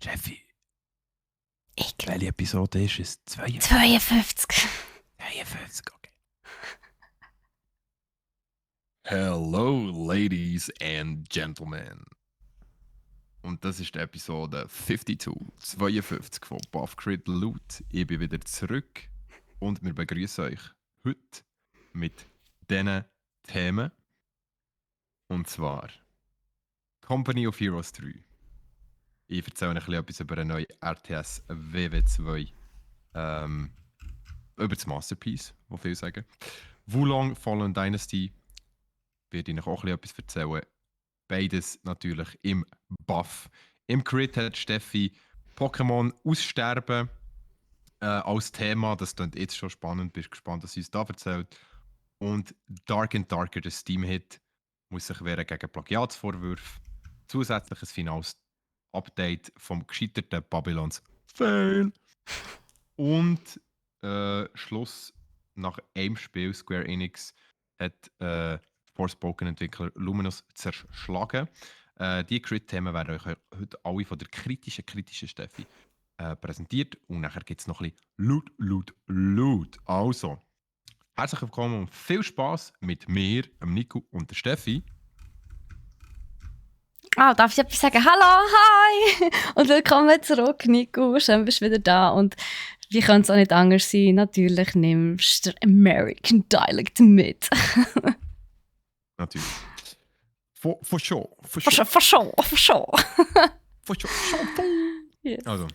Jeffy, Ich. welche Episode ist es? 52? 52. 53, okay. Hello, ladies and gentlemen. Und das ist die Episode 52 von Buff Crit Loot. Ich bin wieder zurück und wir begrüßen euch heute mit diesen Themen. Und zwar Company of Heroes 3. Ich erzähle euch etwas über eine neue RTS WW2. Über das Masterpiece, wo viele sagen. Wulong Fallen Dynasty werde ich euch auch etwas erzählen. Beides natürlich im Buff. Im Crit hat Steffi Pokémon Aussterben als Thema. Das klingt jetzt schon spannend. Bin gespannt, was sie uns da erzählt. Und Dark and Darker, der Steam-Hit, muss sich wehren gegen Plagiatsvorwürfe. Zusätzliches finales Update vom gescheiterten Babylons Fail. Und Schluss nach einem Spiel, Square Enix hat Forspoken-Entwickler Luminous zerschlagen. Die Crit-Themen werden euch heute alle von der kritischen Steffi präsentiert. Und nachher gibt es noch ein bisschen Loot. Also, herzlich willkommen und viel Spaß mit mir, dem Nico und der Steffi. Darf ich etwas sagen? Hallo, hi! Und willkommen zurück, Nico. Schön, bist du wieder da. Und wie könnte es auch nicht anders sein? Natürlich nimmst du den American Dialect mit. Natürlich. For sure. Yes. Also.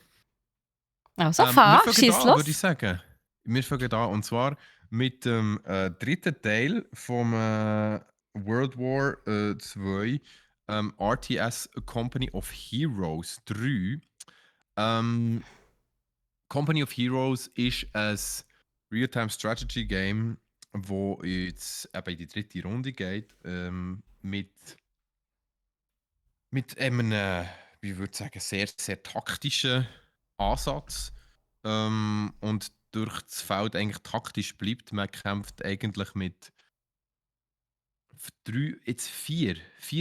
Also, wir fahr, fangen schieß an, los. würde ich sagen. Wir fangen an, und zwar mit dem dritten Teil vom World War 2 RTS Company of Heroes 3. Company of Heroes ist ein Real-Time-Strategy-Game, wo jetzt eben in die dritte Runde geht, mit einem, wie würde ich sagen, sehr, sehr taktischen Ansatz. Und durch das Feld eigentlich taktisch bleibt. Man kämpft eigentlich mit vier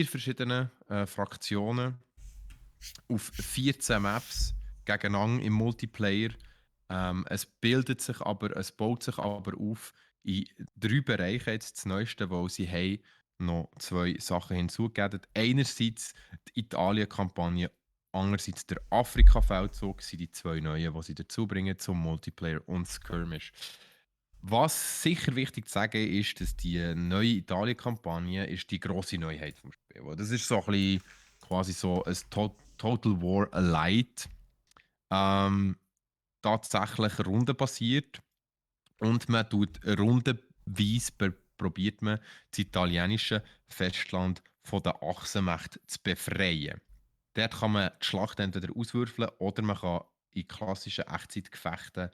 verschiedenen Fraktionen auf 14 Maps gegeneinander im Multiplayer. Es baut sich aber auf in 3 Bereichen jetzt das Neueste, wo sie haben noch 2 Sachen hinzugegeben. Einerseits die Italien-Kampagne, andererseits der Afrika-Feldzug sind die 2 neuen, die sie dazu bringen zum Multiplayer und Skirmish. Was sicher wichtig zu sagen ist, dass die neue Italien-Kampagne ist die grosse Neuheit vom Spiel. Das ist so ein bisschen quasi so ein Total War Light. Tatsächlich rundenbasiert. Und man tut rundenweise probiert man das italienische Festland von der Achsenmächte zu befreien. Dort kann man die Schlacht entweder auswürfeln oder man kann in klassischen Echtzeitgefechten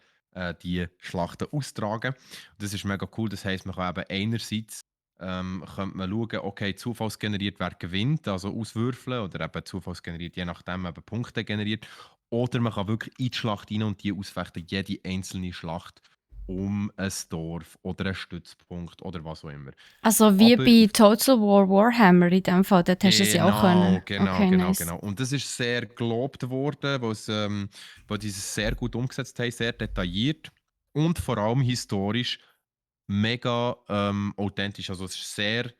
die Schlachten austragen. Das ist mega cool. Das heisst, man kann eben einerseits könnte man schauen, okay, zufallsgeneriert, wer gewinnt, also auswürfeln oder eben zufallsgeneriert, je nachdem eben Punkte generiert. Oder man kann wirklich in die Schlacht rein und die ausfechten, jede einzelne Schlacht um ein Dorf oder einen Stützpunkt oder was auch immer. Also, wie Aber bei Total War Warhammer in dem Fall. Dort hast du es ja auch können. Genau. Okay, nice. Und das ist sehr gelobt worden, weil die es sehr gut umgesetzt haben, sehr detailliert und vor allem historisch mega authentisch. Also es ist sehr,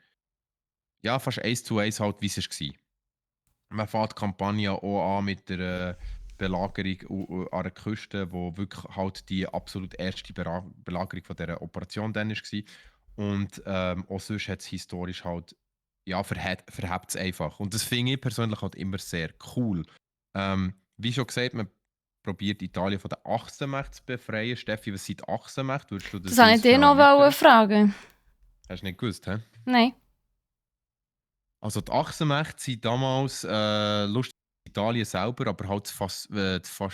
ja, fast 1:1 halt, wie es war. Man fährt die Kampagne auch an mit der Belagerung an der Küste, wo wirklich halt die absolut erste Belagerung von dieser Operation dann war. Und auch sonst hat es historisch halt, ja, verhebt es einfach. Und das finde ich persönlich halt immer sehr cool. Wie schon gesagt, man probiert Italien von der Achsenmacht zu befreien. Steffi, was sind die Achsenmächte? Würdest du Das das wollte ich uns dir schnell noch erläutern? fragen. Hast du nicht gewusst, hä? Nein. Also die Achsenmächte sind damals lustig Italien selber, aber halt kann ich Das sagen,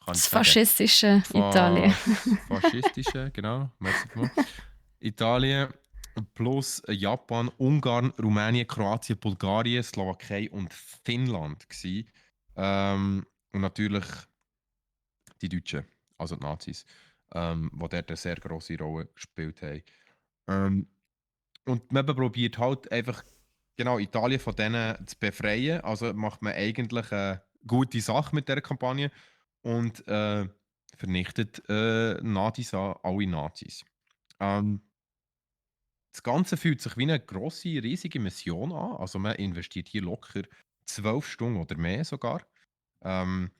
faschistische Italien. faschistische, genau, merci mal. Italien plus Japan, Ungarn, Rumänien, Kroatien, Bulgarien, Slowakei und Finnland gsi. Und natürlich die Deutschen, also die Nazis, die dort eine sehr grosse Rolle gespielt haben. Ähm, und man probiert halt einfach genau Italien von denen zu befreien. Also macht man eigentlich gute Sache mit dieser Kampagne und vernichtet alle Nazis. Ähm, das Ganze fühlt sich wie eine grosse, riesige Mission an. Also man investiert hier locker 12 Stunden oder mehr sogar. Ähm,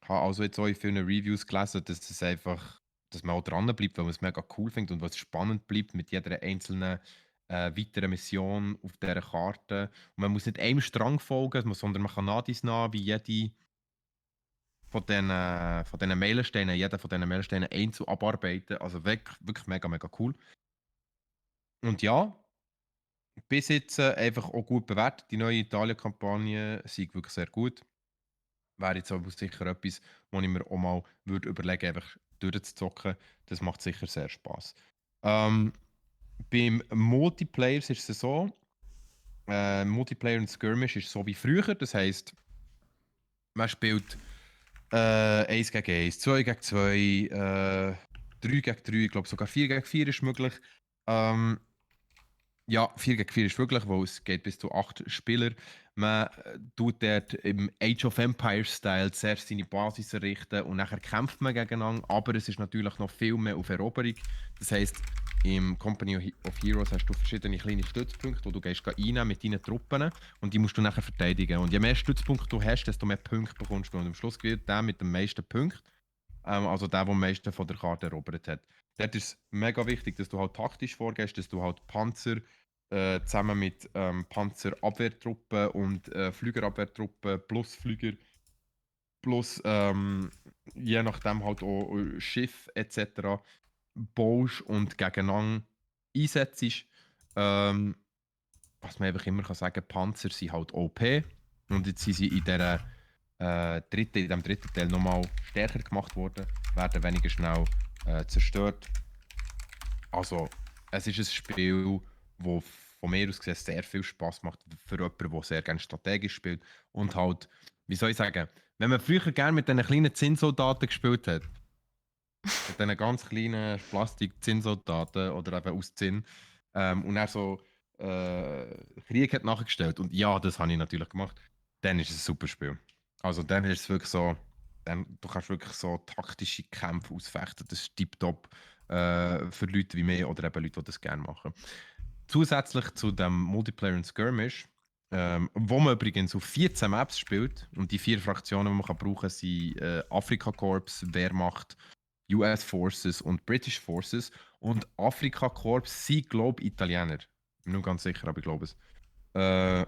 habe also jetzt auch in vielen Reviews gelesen, dass man auch dranbleibt, weil man es mega cool findet und was spannend bleibt mit jeder einzelnen weiteren Mission auf dieser Karte. Und man muss nicht einem Strang folgen, sondern man kann nach wie jede von diesen Meilensteinen, jeder von diesen Meilensteinen einzeln abarbeiten. Also wirklich, wirklich mega, mega cool. Und ja, bis jetzt einfach auch gut bewertet. Die neue Italien-Kampagne ist wirklich sehr gut. Wäre jetzt aber sicher etwas, wo ich mir auch mal würde überlegen einfach durchzuzocken. Das macht sicher sehr Spaß. Beim Multiplayer ist es so, Multiplayer und Skirmish ist so wie früher. Das heisst, man spielt 1 gegen 1, 2 gegen 2, 3 gegen 3, ich glaube sogar 4 gegen 4 ist möglich. Ja, 4 gegen 4 ist möglich, weil es geht bis zu 8 Spieler. Man tut dort im Age of Empires-Style zuerst seine Basis errichten und nachher kämpft man gegeneinander. Aber es ist natürlich noch viel mehr auf Eroberung. Das heisst, im Company of Heroes hast du verschiedene kleine Stützpunkte, wo du gehst einnehmen mit deinen Truppen und die musst du nachher verteidigen. Und je mehr Stützpunkte du hast, desto mehr Punkte bekommst du. Und am Schluss gewinnt der mit den meisten Punkten, also der am meisten von der Karte erobert hat. Dort ist es mega wichtig, dass du halt taktisch vorgehst, dass du halt Panzer zusammen mit Panzerabwehrtruppen und Flügerabwehrtruppen plus Flüger plus je nachdem halt auch Schiff etc. baust und gegeneinander einsetzt. Was man einfach immer kann sagen, Panzer sind halt OP und jetzt sind sie in diesem dritten Teil nochmal stärker gemacht worden, werden weniger schnell zerstört. Also es ist ein Spiel, das von mir aus gesehen sehr viel Spaß macht für jemanden, der sehr gerne strategisch spielt und halt, wie soll ich sagen, wenn man früher gerne mit diesen kleinen Zinnsoldaten gespielt hat, mit diesen ganz kleinen Plastik-Zinnsoldaten oder eben aus Zinn. Und er so Krieg hat nachgestellt. Und ja, das habe ich natürlich gemacht. Dann ist es ein super Spiel. Also dann ist es wirklich so, du kannst wirklich so taktische Kämpfe ausfechten. Das ist tiptop für Leute wie mich oder eben Leute, die das gerne machen. Zusätzlich zu dem Multiplayer und Skirmish, wo man übrigens auf 14 Maps spielt und die 4 Fraktionen, die man kann brauchen kann, sind Afrika Corps, Wehrmacht, US Forces und British Forces. Und Afrika Corps sind, glaube ich, Italiener. Bin nicht ganz sicher, aber ich glaube es.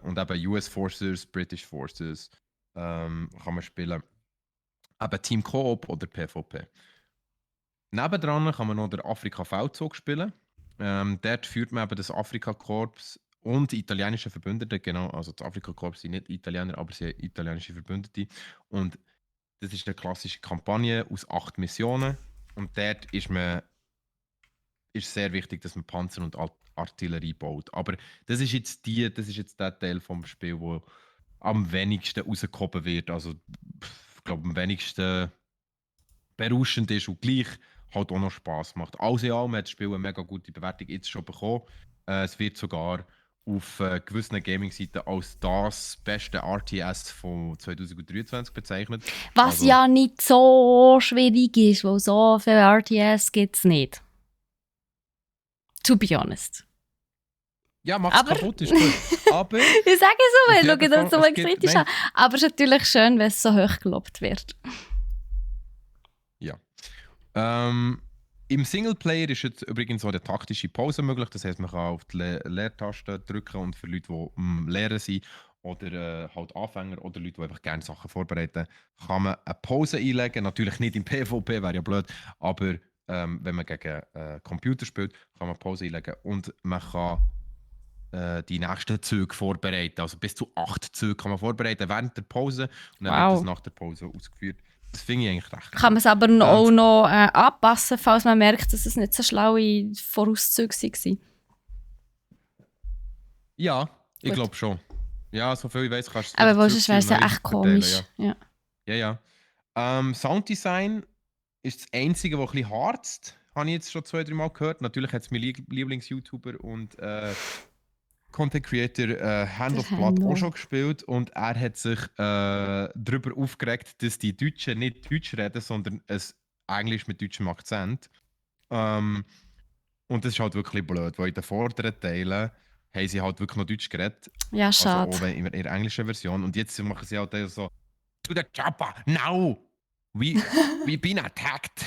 Und eben US Forces, British Forces kann man spielen. Eben Team Coop oder PvP. Nebendran kann man noch den Afrika-Feldzug spielen. Dort führt man eben das Afrika-Korps und die italienischen Verbündeten, genau, also das Afrika-Korps sind nicht Italiener, aber sie sind italienische Verbündete. Und das ist eine klassische Kampagne aus 8 Missionen. Und dort ist sehr wichtig, dass man Panzer und Artillerie baut. Aber das ist jetzt der Teil vom Spiel, wo am wenigsten rausgehoben wird. Also, ich glaube, am wenigsten berauschend ist und gleich halt auch noch Spaß macht. Alles in allem hat das Spiel eine mega gute Bewertung jetzt schon bekommen. Es wird sogar auf gewissen Gaming-Seiten als das beste RTS von 2023 bezeichnet. Was Also, ja nicht so schwierig ist, weil so viele RTS gibt es nicht. To be honest. ja, mach's Aber- kaputt, ist gut. Aber Ich sage so, Auf weil jeden schau das so Fall, mal es gibt- kritisch nein. an. Aber es ist natürlich schön, wenn es so hoch gelobt wird. ja. Im Singleplayer ist jetzt übrigens auch eine taktische Pause möglich. Das heißt, man kann auf die Leertaste drücken und für Leute, die Lehren sind oder halt Anfänger oder Leute, die einfach gerne Sachen vorbereiten, kann man eine Pause einlegen. Natürlich nicht im PvP, wäre ja blöd, aber wenn man gegen Computer spielt, kann man Pause einlegen und man kann die nächsten Züge vorbereiten. Also bis zu 8 Züge kann man vorbereiten während der Pause und dann wird Wow. das nach der Pause ausgeführt. Das finde ich eigentlich recht Kann man es aber auch noch anpassen, falls man merkt, dass es nicht so schlaue Vorauszüge waren? Ja, ich Gut. glaube schon. Ja, so viel ich weiß, kannst du es Aber wieder wo sonst wäre es ja zurückziehen und echt neu verteilen, komisch. Ja. Ja. Sounddesign ist das Einzige, was ein bisschen harzt. Habe ich jetzt schon 2-3 Mal gehört. Natürlich hat es mein Lieblings-YouTuber und Content Creator Hand Der of Blood auch Hando. schon gespielt und er hat sich darüber aufgeregt, dass die Deutschen nicht Deutsch reden, sondern es Englisch mit deutschem Akzent. Ähm, und das ist halt wirklich blöd, weil in den vorderen Teilen haben sie halt wirklich noch Deutsch geredet, Ja, also schade. auch in der englischen Version. Und jetzt machen sie halt so: To the chopper, now! We've been attacked!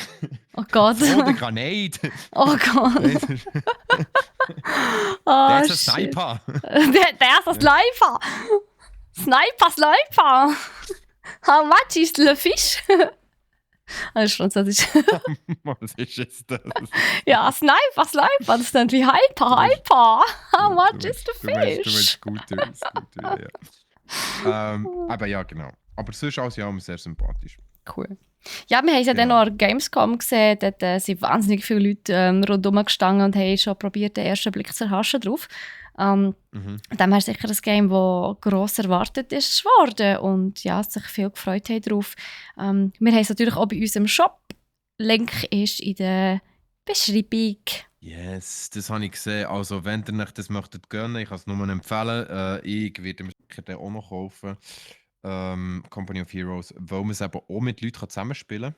Oh Gott. Throw the grenade! Oh Gott. There's Oh, a shit. sniper! Der ist ein Sniper. Sniper. How much is le fish? Das ist Französisch. Was ist jetzt das? Ja, Sniper. Das ist dann wie Hyper. How much is the Du meinst fish? Scooter, ja. Aber ja, genau. Aber sonst alles ja sehr sympathisch. Cool. Ja, wir haben es ja dann Genau. noch an der Gamescom gesehen. Dort sind wahnsinnig viele Leute rundherum gestanden und haben schon probiert, den ersten Blick zu erhaschen drauf. Mhm. Dem her sicher ein Game, das gross erwartet ist worden und ja, sich viel gefreut haben drauf. Wir haben es natürlich auch bei uns im Shop. Link ist in der Beschreibung. Yes, das habe ich gesehen. Also, wenn ihr euch das möchtet gönnen, ich kann es nur empfehlen. Ich werde mir sicher den auch noch kaufen. Company of Heroes, weil man es eben auch mit Leuten zusammenspielen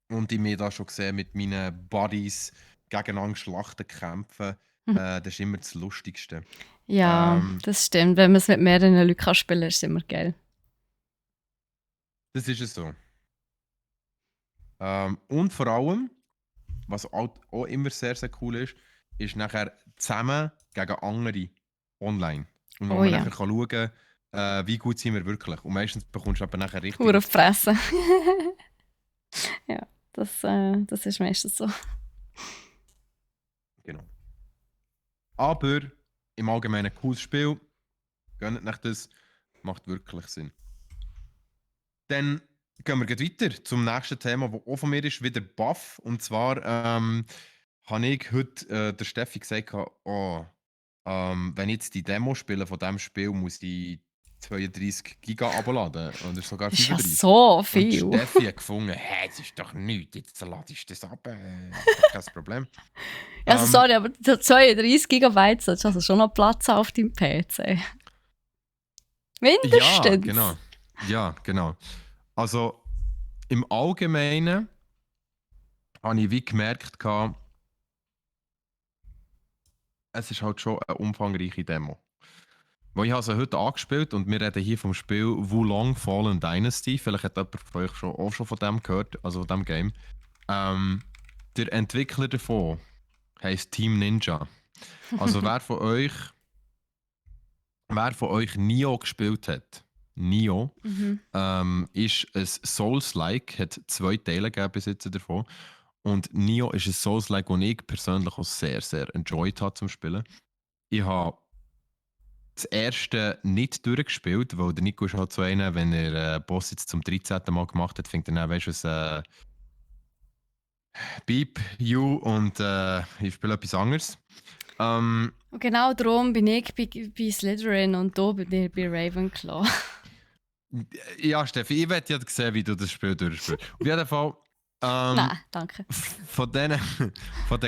kann. Und ich mir da schon gesehen, mit meinen Buddies gegeneinander Schlachten kämpfen. Das ist immer das Lustigste. Ja, das stimmt. Wenn man es mit mehreren Leuten spielen kann, ist es immer geil. Das ist es so. Und vor allem, was auch immer sehr, sehr cool ist nachher zusammen gegen andere online. Und wo Oh man ja. nachher kann schauen kann, wie gut sind wir wirklich. Und meistens bekommst du aber nachher richtig. Hure auf die Fresse. Ja, das ist meistens so. Genau. Aber im Allgemeinen ein cooles Spiel. Gönnt euch das. Macht wirklich Sinn. Dann gehen wir gleich weiter zum nächsten Thema, das auch von mir ist, wieder Buff. Und zwar habe ich heute der Steffi gesagt, wenn ich jetzt die Demo spiele von diesem Spiel, muss ich 32 Giga abladen. Und es ist sogar Das ist ja 35. so Und viel. Steffi hat gefunden, das ist doch nichts, jetzt ladest du das ab. Das ist doch kein Problem. Also sorry, aber 32 GB solltest also schon noch Platz haben auf deinem PC. Mindestens. Ja, genau. Ja, genau. Also im Allgemeinen habe ich wie gemerkt, es ist halt schon eine umfangreiche Demo. Weil ich habe sie heute angespielt und wir reden hier vom Spiel Wulong Fallen Dynasty. Vielleicht hat jemand von euch auch schon von dem gehört, also von dem Game. Der Entwickler davon heisst Team Ninja. Also wer von euch Nioh gespielt hat, Nioh ist ein Souls-like, hat 2 Teile gegeben bis jetzt davon. Und Nioh ist ein Souls-like, das ich persönlich auch sehr, sehr enjoyed habe zum Spielen. Ich habe das erste nicht durchgespielt, weil der Nico ist halt so einer, wenn er Boss jetzt zum 13. Mal gemacht hat, fängt er dann, weißt du, was Beep, You und ich spiele etwas anderes. Und genau darum bin ich bei Slytherin und du bin ich bei Ravenclaw. Ja, Steffi, ich werde ja sehen, wie du das Spiel durchspielst. Auf jeden Fall. Nein, danke. Von den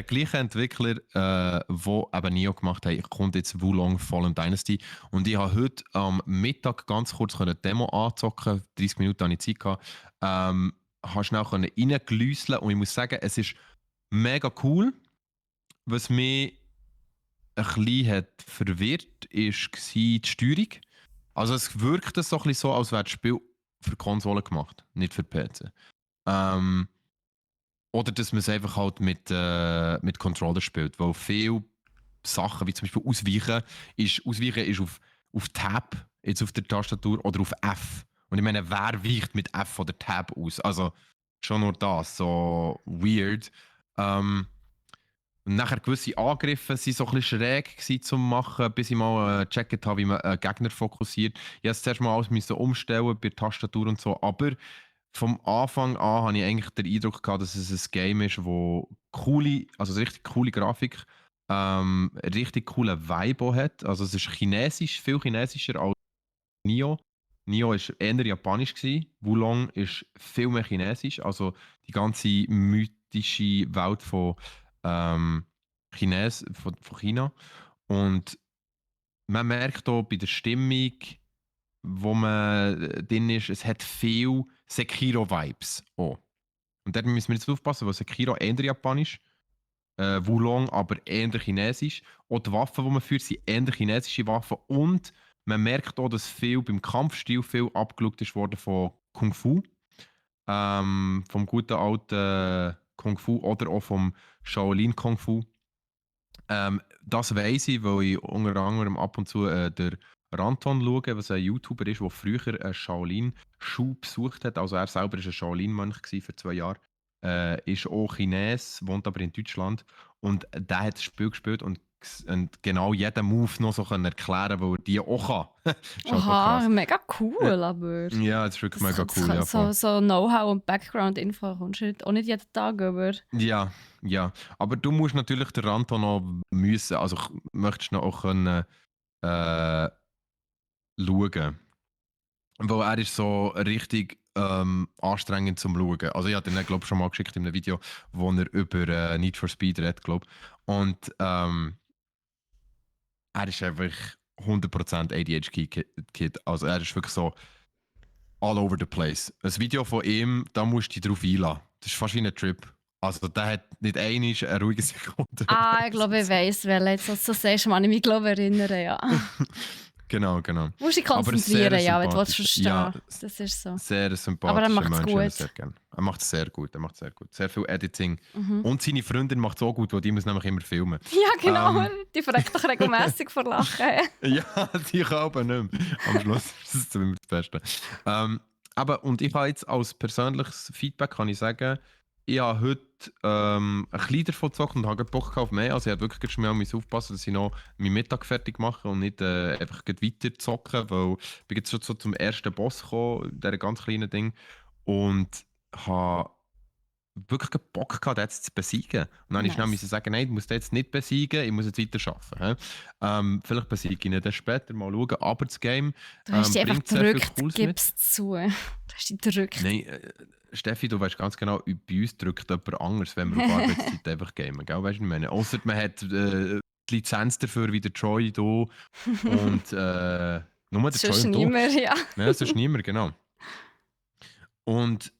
gleichen Entwicklern, die eben Nioh gemacht haben, kommt jetzt Wulong Fallen Dynasty. Und ich habe heute am Mittag ganz kurz eine Demo anzocken. 30 Minuten hatte ich Zeit gehabt. Habe schnell reingelüsseln und ich muss sagen, es ist mega cool. Was mich ein bisschen hat verwirrt, war die Steuerung. Also es wirkt so ein bisschen so, als wäre das Spiel für Konsolen gemacht, nicht für PC. Oder dass man es einfach halt mit Controller spielt, weil viele Sachen, wie zum Beispiel Ausweichen ist auf Tab, jetzt auf der Tastatur, oder auf F. Und ich meine, wer weicht mit F oder Tab aus? Also schon nur das, so weird. Und nachher gewisse Angriffe waren so ein bisschen schräg zum Machen, bis ich mal gecheckt habe, wie man einen Gegner fokussiert. Ich musste zuerst mal alles umstellen bei der Tastatur und so, aber vom Anfang an hatte ich eigentlich den Eindruck gehabt, dass es ein Game ist, wo also richtig coole Grafik, richtig coolen Vibe auch hat. Also es ist chinesisch, viel chinesischer als Nioh. Nioh war eher japanisch, Wulong ist viel mehr chinesisch. Also die ganze mythische Welt von China. Und man merkt auch bei der Stimmung, wo man drin ist, es hat viel Sekiro-Vibes auch. Und dort müssen wir jetzt aufpassen, weil Sekiro eher japanisch, Wulong aber eher chinesisch. Auch die Waffen, die man führt, sind eher chinesische Waffen. Und man merkt auch, dass viel beim Kampfstil viel abgeschaut ist worden von Kung Fu. Vom guten alten Kung Fu oder auch vom Shaolin Kung Fu. Das weiss ich, weil ich unter anderem ab und zu der Ranton schaue, was ein YouTuber ist, der früher einen Shaolin-Schuh besucht hat. Also er selber war ein Shaolin-Mönch für 2 Jahre. Ist auch Chines, wohnt aber in Deutschland. Und der hat das Spiel gespielt und genau jeden Move noch so können erklären, weil er die auch kann. Das ist halt auch Aha, krass. mega cool, aber Ja, das ist wirklich mega cool. Ja, voll. so Know-how und Background-Info kommst du auch nicht jeden Tag über. Ja, ja. Aber du musst natürlich den Ranton noch müssen, also möchtest noch auch können schauen. Weil er ist so richtig anstrengend zum Schauen. Also ich habe den, glaube ich, schon mal geschickt in einem Video, wo er über Need for Speed redet, glaube ich. Und er ist einfach 100% ADHD-Kid. Also er ist wirklich so all over the place. Ein Video von ihm, da musst du dich drauf einlassen. Das ist fast wie ein Trip. Also der hat nicht einmal eine ruhige Sekunde. Ah, ich glaube, ich weiss, weil jetzt so sagst, man ich mich glaube erinnern, ja. Genau. Du musst dich Aber sehr konzentrieren, ja, wenn du sympathisch. verstehen Ja, Das ist so. sehr Aber er sympathischer macht es Mensch, ich habe ihn gut. sehr gerne. Er macht es sehr gut, Sehr viel Editing. Mhm. Und seine Freundin macht es auch gut, weil die muss nämlich immer filmen. Ja, genau. Die verreckt doch regelmässig vor Lachen. Ja, die kann aber nicht mehr. Am Schluss ist es immer das Beste. Aber, und ich habe jetzt als persönliches Feedback kann ich sagen, ich habe heute ein bisschen davon gezockt und habe Bock auf mehr. Also ich habe wirklich schon mal aufpassen, dass ich noch meinen Mittag fertig mache und nicht einfach weiter zocken, weil ich bin jetzt schon so zum ersten Boss gekommen, dieser ganz kleinen Ding, und habe wirklich keinen Bock gehabt, den jetzt zu besiegen. Und dann musste ich schnell Nice. sagen, nein, ich muss den jetzt nicht besiegen, ich muss jetzt weiter arbeiten. Vielleicht besiege ich ihn dann später, mal schauen. Aber das Game Du hast dich einfach bringt sehr viel gedrückt, Cooles mit. gib's zu. Du hast dich gedrückt. Nein, Steffi, du weißt ganz genau, bei uns drückt jemand anders, wenn wir auf Arbeitszeit einfach gamen. Gell? Weißt du, was ich meine? Ausser man hat die Lizenz dafür, wie der Joy da und nur der Das Joy ist und du. niemand, ja. Nein, das ist niemand, genau. Und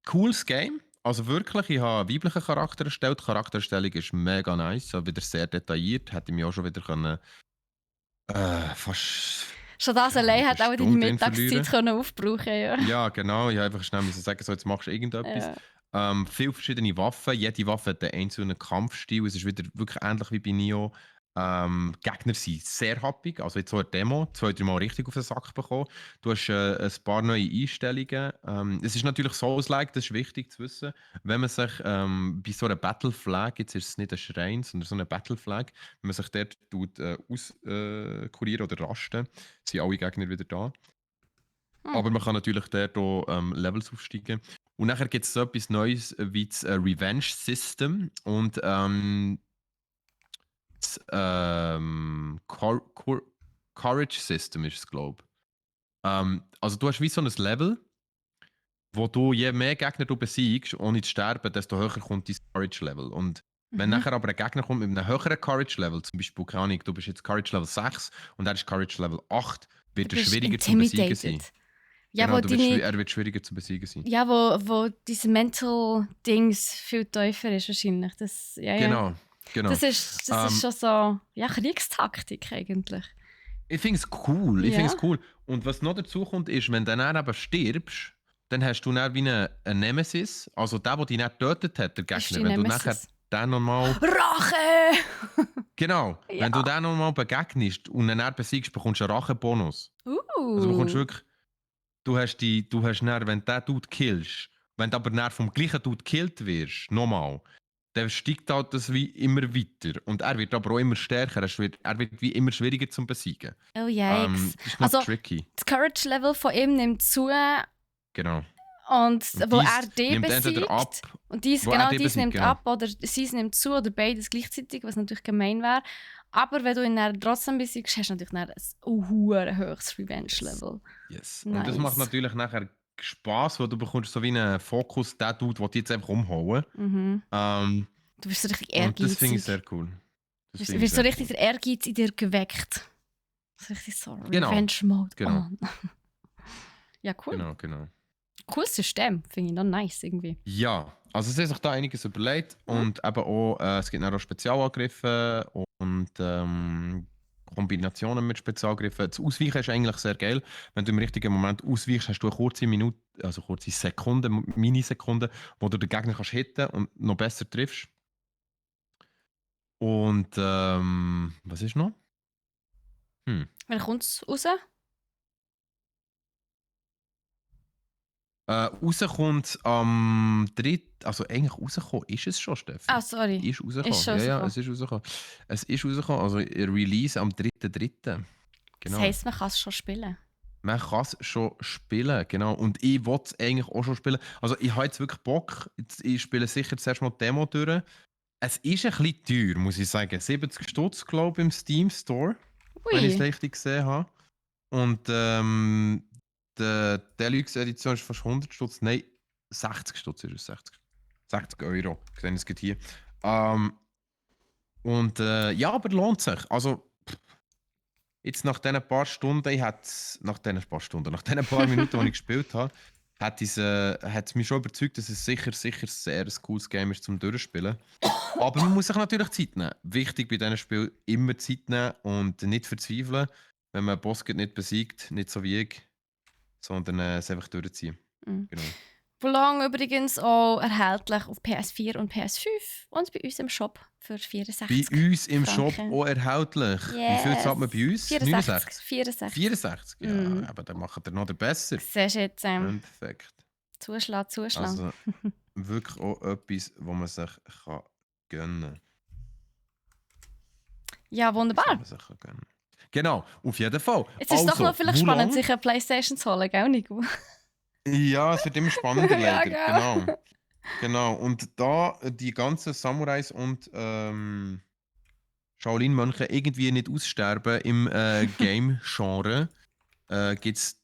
cooles Game. Also wirklich, ich habe einen weiblichen Charakter erstellt. Die Charaktererstellung ist mega nice, so wieder sehr detailliert. Hätte ich mich auch schon wieder können, fast Schon das allein hat auch deine Stunde drin Mittagszeit können aufbrauchen ja. Ja, genau. Ich habe einfach schnell müssen sagen, so, jetzt machst du irgendetwas. Viele verschiedene Waffen. Jede Waffe hat einen einzelnen Kampfstil. Es ist wieder wirklich ähnlich wie bei Nioh. Gegner sind sehr happig. Also jetzt so eine Demo, 2-3 Mal richtig auf den Sack bekommen. Du hast ein paar neue Einstellungen. Es ist natürlich Souls-like, das ist wichtig zu wissen. Wenn man sich bei so einer Battle Flag, jetzt ist es nicht ein Schrein, sondern so eine Battle Flag, wenn man sich dort auskurieren oder rasten, sind alle Gegner wieder da. Aber man kann natürlich dort auch Levels aufsteigen. Und nachher gibt es so etwas Neues wie das Revenge System und das Courage System ist es, glaube ich. Also du hast wie so ein Level, wo du je mehr Gegner du besiegst, ohne zu sterben, desto höher kommt dein Courage Level. Und wenn nachher aber ein Gegner kommt mit einem höheren Courage Level, zum Beispiel, keine Ahnung, du bist jetzt Courage Level 6 und er ist Courage Level 8, wird Du er bist schwieriger zu besiegen sein. intimidated. Ja, Genau, wo deine, er wird schwieriger zu besiegen sein. ja, wo diese Mental Dings viel tiefer ist wahrscheinlich. Das, ja, ja. Genau. Das ist schon so, ja, Kriegstaktik eigentlich. Ich finde es cool. Ja. Und was noch dazu kommt, ist, wenn du dann eben stirbst, dann hast du dann wie eine Nemesis. Also der dich nicht getötet hat, der Ist Gegner. die Wenn du Nemesis. nachher den nochmal. Rache! Genau. Ja. Wenn du den nochmal begegnest und ihn dann besiegst, bekommst du einen Rachenbonus. Also du bekommst wirklich. Du hast dann, wenn du den Dude killst, wenn du aber dann vom gleichen Dude gekillt wirst, nochmal, dann steigt halt das wie immer weiter. Und er wird aber auch immer stärker. Er wird wie immer schwieriger zu besiegen. Oh yikes. Das ist noch Also, tricky. das Courage-Level von ihm nimmt zu Genau. und wo dies er die nimmt besiegt. entweder ab, Und dies, wo er genau, die dies besiegt, nimmt genau. ab oder sie nimmt zu oder beides gleichzeitig, was natürlich gemein wäre. Aber wenn du ihn dann trotzdem besiegst, hast du natürlich dann ein hohes Revenge-Level. Yes. Nice. Und das macht natürlich nachher Spass, weil du bekommst so wie einen Fokus, der Dude, den jetzt einfach umhauen. Mhm. Ähm, Du bist so richtig und das finde ich ehrgeizig. sehr cool. Das Es finde wird ich so sehr richtig cool. der Ehrgeiz in dir geweckt. So richtig so Genau, Revenge-Mode genau, on. Ja, cool. genau. Cooles System. Finde ich noch nice irgendwie. Ja, also sie haben sich da einiges überlegt Mhm. und eben auch, es gibt dann auch Spezialangriffe und Kombinationen mit Spezialangriffen. Das Ausweichen ist eigentlich sehr geil. Wenn du im richtigen Moment ausweichst, hast du eine kurze Minute, also kurze Sekunden, Minisekunden, wo du den Gegner kannst hitten und noch besser triffst. Und was ist noch? Hm. Wann kommt es raus? Rauskommt am 3. Also eigentlich rausgekommen ist es schon, Ah, Steffi. sorry. Ist Ist rausgekommen. schon Ja, ja, rausgekommen. es ist rausgekommen. Es ist rausgekommen. Also Release am 3.3. Das Genau. heisst, man kann es schon spielen. Man kann es schon spielen, genau. Und ich will es eigentlich auch schon spielen. Also ich habe jetzt wirklich Bock. Ich spiele sicher zuerst mal die Demo durch. Es ist ein bisschen teuer, muss ich sagen. 70 Stutz, glaube ich, im Steam Store, wenn ich es Ui. richtig gesehen habe. Und die Deluxe-Edition ist fast 100 Stutz. Nein, 60 Stutz ist es. 60 Euro. Ich sehe es gerade hier. Ja, aber lohnt sich. Also, jetzt nach diesen paar Stunden, nach diesen paar Minuten, die ich gespielt habe, hat es mich schon überzeugt, dass es sicher sehr ein cooles Game ist zum Durchspielen. Aber man muss sich natürlich Zeit nehmen. Wichtig bei diesen Spielen immer Zeit nehmen und nicht verzweifeln, wenn man einen Boss nicht besiegt, nicht so wie ich, sondern es einfach durchziehen. Mhm. Genau. Volang übrigens auch erhältlich auf PS4 und PS5 und bei uns im Shop für Bei 64 uns im Shop Franken. auch erhältlich. Wie viel Yes. zahlt man bei uns? 64. 69? 64. 64? Ja, Mhm. aber dann macht ihr noch den besser. Siehst du jetzt, Im Endeffekt. Zuschlag. Also wirklich auch etwas, wo man sich kann gönnen kann. Ja, Etwas, wo wunderbar. man sich kann gönnen. Genau, auf jeden Fall. Jetzt ist es doch noch vielleicht wo spannend, lang? sich eine Playstation zu holen, gell, Nico? Ja, es wird immer spannender Ja, leider. gell. Genau. Genau. Und da die ganzen Samurais und Shaolin-Mönche irgendwie nicht aussterben im Game-Genre, gibt es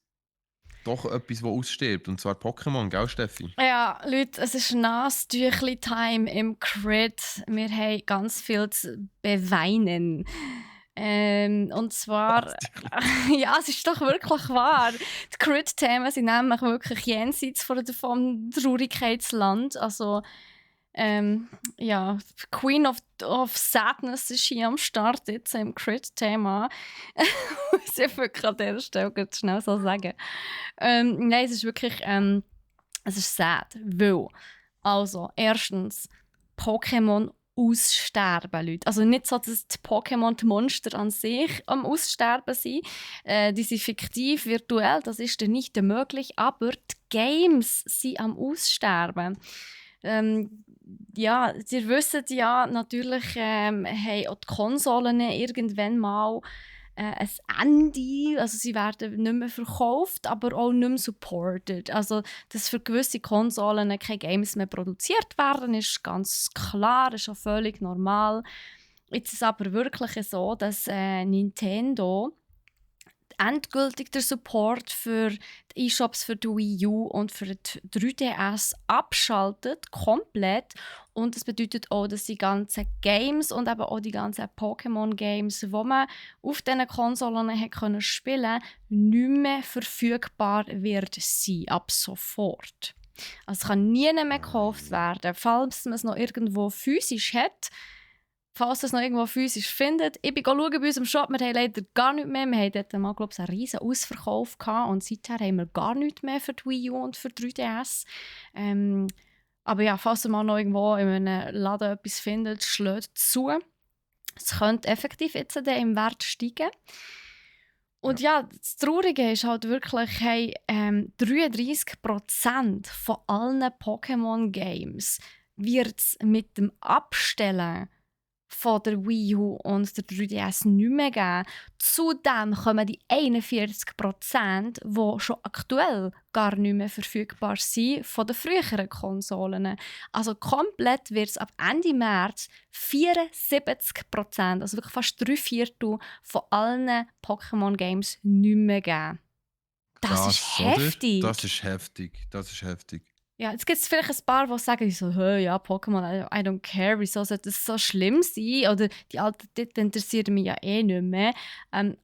doch etwas, das ausstirbt. Und zwar Pokémon, gell, Steffi? Ja, Leute, es ist Nasstüchli-Time im Crit. Wir haben ganz viel zu beweinen. Und zwar, ja, es ist doch wirklich wahr. Die Crit-Themen sind nämlich wirklich jenseits vom Traurigkeitsland. Also, ja, Queen of Sadness ist hier am Start jetzt im Crit-Thema. Muss ich wirklich an dieser Stelle ganz schnell so sagen. Nein, es ist wirklich, es ist sad, weil, also, erstens, Pokémon aussterben, Leute. Also nicht so, dass die Pokémon, die Monster an sich am Aussterben sind. Die sind fiktiv, virtuell, das ist dann nicht möglich, aber die Games sind am Aussterben. Ja, ihr wisst ja, natürlich haben auch die Konsolen irgendwann mal ein Ende, also sie werden nicht mehr verkauft, aber auch nicht mehr supported. Also, dass für gewisse Konsolen keine Games mehr produziert werden, ist ganz klar, ist auch völlig normal. Jetzt ist es aber wirklich so, dass Nintendo endgültig den Support für die E-Shops für die Wii U und für die 3DS abschaltet, komplett. Und das bedeutet auch, dass die ganzen Games und eben auch die ganzen Pokémon-Games, die man auf diesen Konsolen hat können spielen, nicht mehr verfügbar wird sein, ab sofort. Also es kann nie mehr gekauft werden, falls man es noch irgendwo physisch hat. Falls ihr es noch irgendwo physisch findet. Ich bin schauen bei uns im Shop, wir haben leider gar nichts mehr. Wir hatten dort mal, glaube ich, einen riesen Ausverkauf gehabt und seither haben wir gar nichts mehr für die Wii U und für die 3DS. Aber ja, falls ihr mal noch irgendwo in einem Laden etwas findet, schlägt zu. Es könnte effektiv jetzt dann im Wert steigen. Und ja, das Traurige ist halt wirklich, hey, 33% von allen Pokémon-Games wird es mit dem Abstellen von der Wii U und der 3DS nicht mehr geben. Zudem kommen die 41%, die schon aktuell gar nicht mehr verfügbar sind, von den früheren Konsolen. Also komplett wird es ab Ende März 74%, also wirklich fast 3/4 von allen Pokémon-Games nicht mehr geben. Das ist Oder? heftig. Das ist heftig. Das ist heftig. Ja, jetzt gibt es vielleicht ein paar, die sagen so, «Hä, ja, Pokémon, I don't care, wieso sollte das so schlimm sein?» Oder «Die alten Titel interessieren mich ja eh nicht mehr.»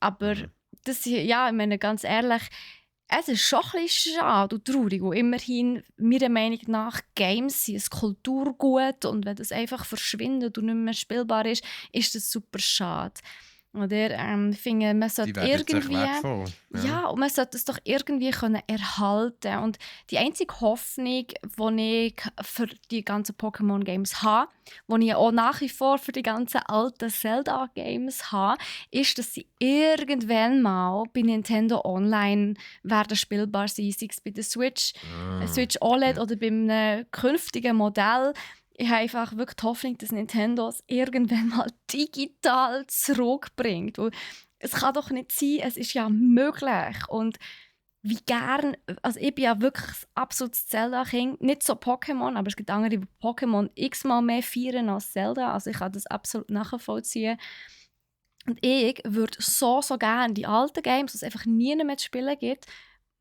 Aber Mhm. das hier, ja, ich meine, ganz ehrlich, es ist schon ein bisschen schade und traurig. Und immerhin, meiner Meinung nach, Games sind ein Kulturgut und wenn das einfach verschwindet und nicht mehr spielbar ist das super schade. Oder ich finde, man Die sollte werden jetzt echt irgendwie, wertvoll. Ja. ja, und man sollte es doch irgendwie können erhalten. Und die einzige Hoffnung, die ich für die ganzen Pokémon-Games habe, die ich auch nach wie vor für die ganzen alten Zelda-Games habe, ist, dass sie irgendwann mal bei Nintendo Online werden spielbar sein, sei es bei der Switch, Switch OLED Ja. oder bei einem künftigen Modell. Ich habe einfach wirklich die Hoffnung, dass Nintendo es irgendwann mal digital zurückbringt. Weil es kann doch nicht sein, es ist ja möglich. Und wie gern, also ich bin ja wirklich ein absolutes Zelda-Kind. Nicht so Pokémon, aber es gibt andere, die Pokémon x-mal mehr feiern als Zelda. Also ich kann das absolut nachvollziehen. Und ich würde so gerne die alten Games, die es einfach nie mehr zu spielen gibt,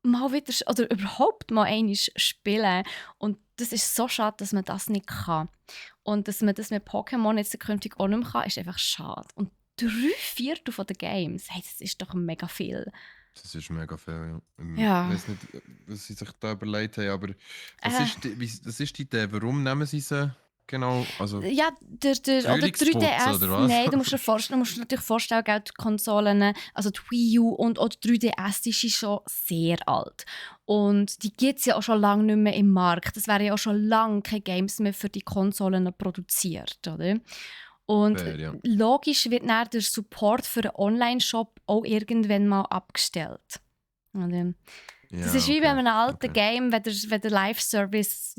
mal wieder, oder überhaupt mal einmal spielen. Und das ist so schade, dass man das nicht kann. Und dass man das mit Pokémon jetzt künftig auch nicht mehr kann, ist einfach schade. Und 3/4 von den Games, hey, das ist doch mega viel. Das ist mega viel. Ja. Ich Ja. weiß nicht, was sie sich da überlegt haben, aber Äh, das ist die Idee. Warum nehmen sie sie genau? Also ja, oder Frühlingsputz oder 3DS, was? nein, du musst dir natürlich vorstellen, gell, die Konsolen, also die Wii U und auch die 3DS, die ist schon sehr alt. Und die gibt es ja auch schon lange nicht mehr im Markt. Es werden ja auch schon lange keine Games mehr für die Konsolen produziert, oder? Und Fair, ja. logisch wird dann der Support für den Online-Shop auch irgendwann mal abgestellt. Oder? Das ist Ja, wie bei okay. einem alten Okay. Game, wenn der Live-Service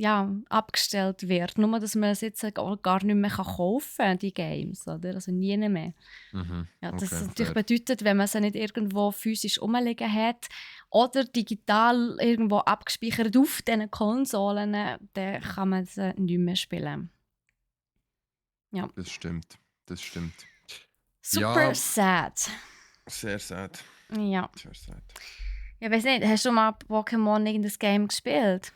abgestellt wird. Nur, dass man es jetzt gar nicht mehr kaufen kann, die Games. Oder? Also nie mehr. Mhm. Ja, das Okay, natürlich fair. bedeutet, wenn man sie nicht irgendwo physisch rumliegen hat oder digital irgendwo abgespeichert auf diesen Konsolen, dann kann man sie nicht mehr spielen. Ja. Das stimmt. Das stimmt. Super Ja, sad. sehr sad. Ja. Sehr sad. Ich weiß nicht, hast du mal Pokémon irgendein Game gespielt?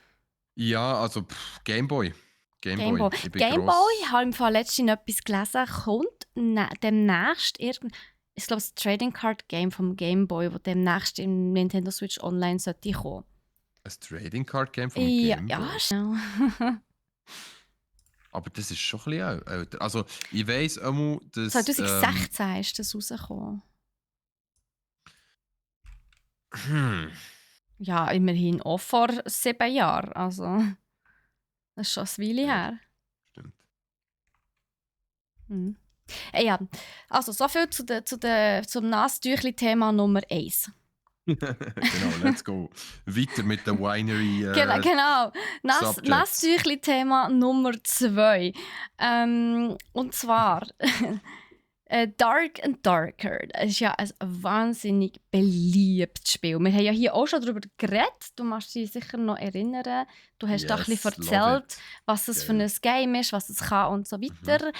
Ja, also Gameboy. Gameboy. Gameboy. Ich bin Gameboy, ich gross. habe im Fall letztens etwas gelesen, kommt demnächst ich glaube, das Trading Card Game vom Gameboy, das demnächst im Nintendo Switch Online sollte kommen. Ein Trading Card Game vom Ja, Gameboy. schnell. Aber das ist schon ein bisschen älter. Also, ich weiss auch, dass. 2016 ist das rausgekommen. Hm, Ja, immerhin auch vor 7 Jahren. Also, das ist schon ein Weile fair, her. stimmt. Mhm. Ja, also soviel zum Nasstüchli-Thema Nummer 1. Genau, let's go. Weiter mit der Winery. Genau. Subjects. Nasstüchli-Thema Nummer 2. Und zwar Dark and Darker. Das ist ja ein wahnsinnig beliebtes Spiel. Wir haben ja hier auch schon darüber geredet. Du musst dich sicher noch erinnern. Du hast da ein bisschen Yes, love erzählt, it. was es Geil. für ein Game ist, was es kann und so weiter.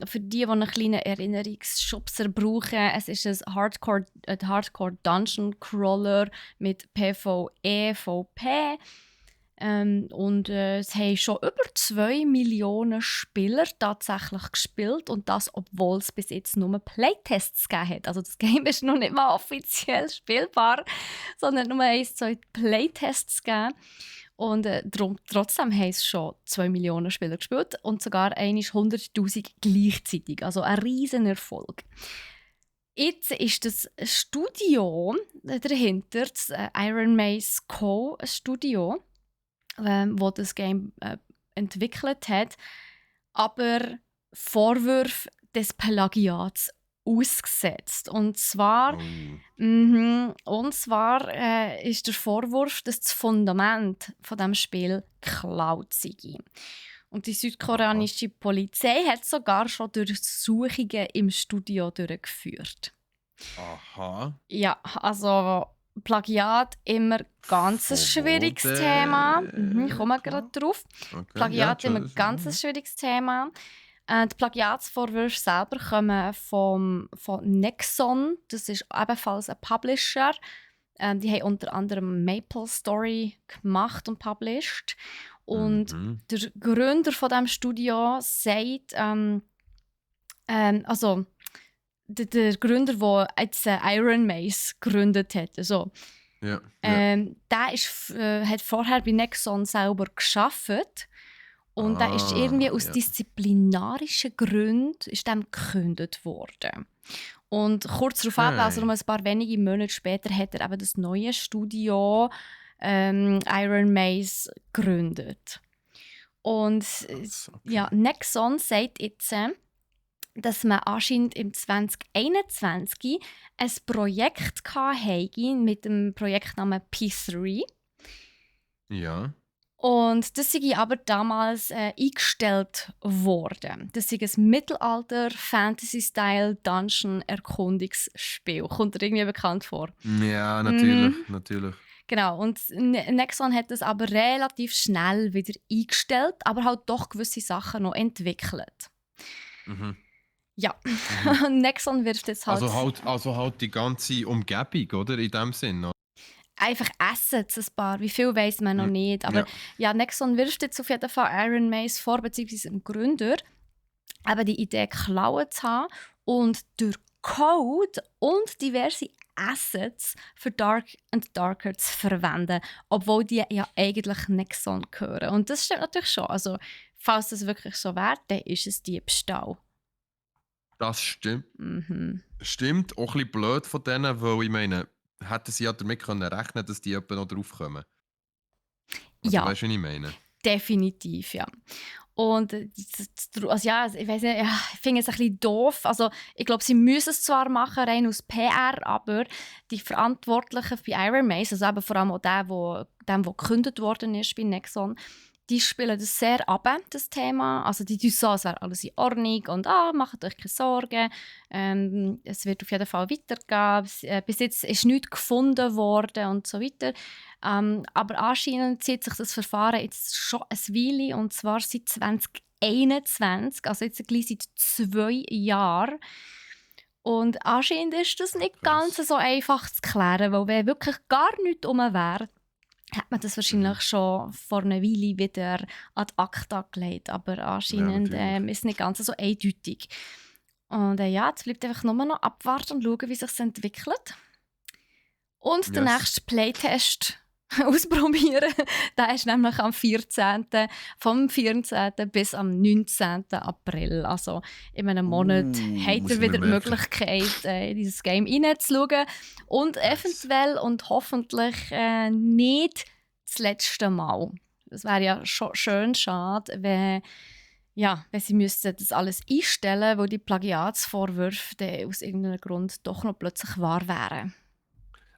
Für die einen kleinen Erinnerungsschubser brauchen, es ist ein Hardcore Dungeon Crawler mit PvE, VP. Und es haben schon über 2 Millionen Spieler tatsächlich gespielt und das, obwohl es bis jetzt nur Playtests gegeben hat. Also das Game ist noch nicht mal offiziell spielbar, sondern nur 1-2 Playtests gegeben. Und trotzdem haben es schon 2 Millionen Spieler gespielt und sogar 100'000 gleichzeitig. Also ein riesen Erfolg. Jetzt ist das Studio dahinter, das Iron Maze Co. Studio, wo das Game entwickelt hat, aber Vorwürfe des Plagiats ausgesetzt. Und zwar, ist der Vorwurf, dass das Fundament von dem Spiel geklaut sei. Und die südkoreanische Polizei hat sogar schon Durchsuchungen im Studio durchgeführt. Aha. Ja, also Plagiat immer ganz ein Von wo schwieriges denn? Thema. Ich komme gerade drauf. Okay. Plagiat Ja, immer ganz ein schwieriges Thema. Die Plagiatsvorwürfe selber kommen von Nexon. Das ist ebenfalls ein Publisher. Die haben unter anderem Maple Story gemacht und published. Und Mhm. der Gründer von diesem Studio sagt, also der Gründer, der jetzt Iron Mace gegründet hat, also, Ja, ja. der hat vorher bei Nexon selber gearbeitet. Und der ist irgendwie aus Ja. disziplinarischen Gründen ist dem gekündigt worden. Und kurz darauf, also Okay. nur ein paar wenige Monate später, hat er eben das neue Studio Iron Mace gegründet. Und Krass, ja, okay. Nexon sagt jetzt, dass man anscheinend im 2021 ein Projekt hatte mit dem Projektnamen P3. Ja. Und das sei aber damals eingestellt worden. Das ist ein Mittelalter-Fantasy-Style-Dungeon-Erkundungsspiel. Kommt dir irgendwie bekannt vor? Ja, natürlich, Mhm. natürlich. Genau, und Nexon hat das aber relativ schnell wieder eingestellt, aber halt doch gewisse Sachen noch entwickelt. Mhm. Ja, Mhm. und Nexon wirft jetzt halt Also halt die ganze Umgebung, oder? In dem Sinn. einfach Assets, ein paar. Wie viel weiß man noch Mhm. nicht. Aber Ja. ja, Nexon wirft jetzt auf jeden Fall Iron Mace vor, beziehungsweise dem Gründer, eben die Idee geklaut zu haben und durch Code und diverse Assets für Dark and Darker zu verwenden, obwohl die ja eigentlich Nexon gehören. Und das stimmt natürlich schon. Also, falls das wirklich so wäre, dann ist es Diebstahl. Das stimmt. Mhm. Stimmt. Auch ein bisschen blöd von denen, weil ich meine, hätten sie ja damit können rechnen, dass die jemanden noch draufkommen. Oder Ja, weißt du, was ich meine? definitiv, ja. Und also ja, ich weiß nicht, ja, ich finde es ein bisschen doof. Also, ich glaube, sie müssen es zwar machen, rein aus PR, aber die Verantwortlichen bei Iron Mace, also eben vor allem auch der gekündigt worden ist bei Nexon, die spielen das sehr ab, das Thema. Also die tun so, es wäre alles in Ordnung und macht euch keine Sorgen. Es wird auf jeden Fall weitergehen. Bis jetzt ist nichts gefunden worden und so weiter. Aber anscheinend zieht sich das Verfahren jetzt schon ein Weile, und zwar seit 2021, also jetzt gleich seit 2 Jahren. Und anscheinend ist das nicht ganz Krass. so einfach zu klären, weil wenn wirklich gar nichts rum wäre, hat man das Mhm. wahrscheinlich schon vor einer Weile wieder ad acta gelegt. Aber Ja, anscheinend natürlich. ist es nicht ganz so eindeutig. Und ja, jetzt bleibt einfach nur noch abwarten und schauen, wie sich es entwickelt. Und den Yes. nächsten Playtest ausprobieren. Der ist nämlich am 14. vom 14. bis am 19. April. Also in einem Monat habt Muss ihr ich mir wieder die merken. Möglichkeit, in dieses Game reinzuschauen. Und Nice. eventuell und hoffentlich nicht das letzte Mal. Es wäre ja schon schön schade, wenn sie müssten das alles einstellen, weil die Plagiatsvorwürfe dann aus irgendeinem Grund doch noch plötzlich wahr wären.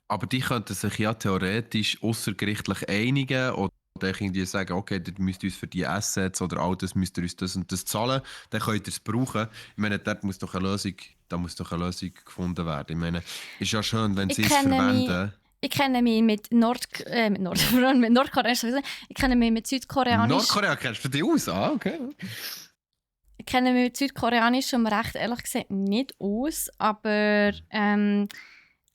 Aber die könnten sich ja theoretisch außergerichtlich einigen oder irgendwie sagen, okay, ihr müsst uns für die Assets oder all das müsst ihr uns das und das zahlen, dann könnt ihr es brauchen. Ich meine, da muss doch eine Lösung gefunden werden. Ich meine, ist ja schön, wenn Ich sie es kenne mich, verwenden. ich kenne mich mit Nordkoreanisch sowieso. Ich kenne mich mit Südkoreanisch. Nordkorea kennst du die aus? Ah, okay. Ich kenne mich mit südkoreanischem Recht ehrlich gesagt nicht aus, aber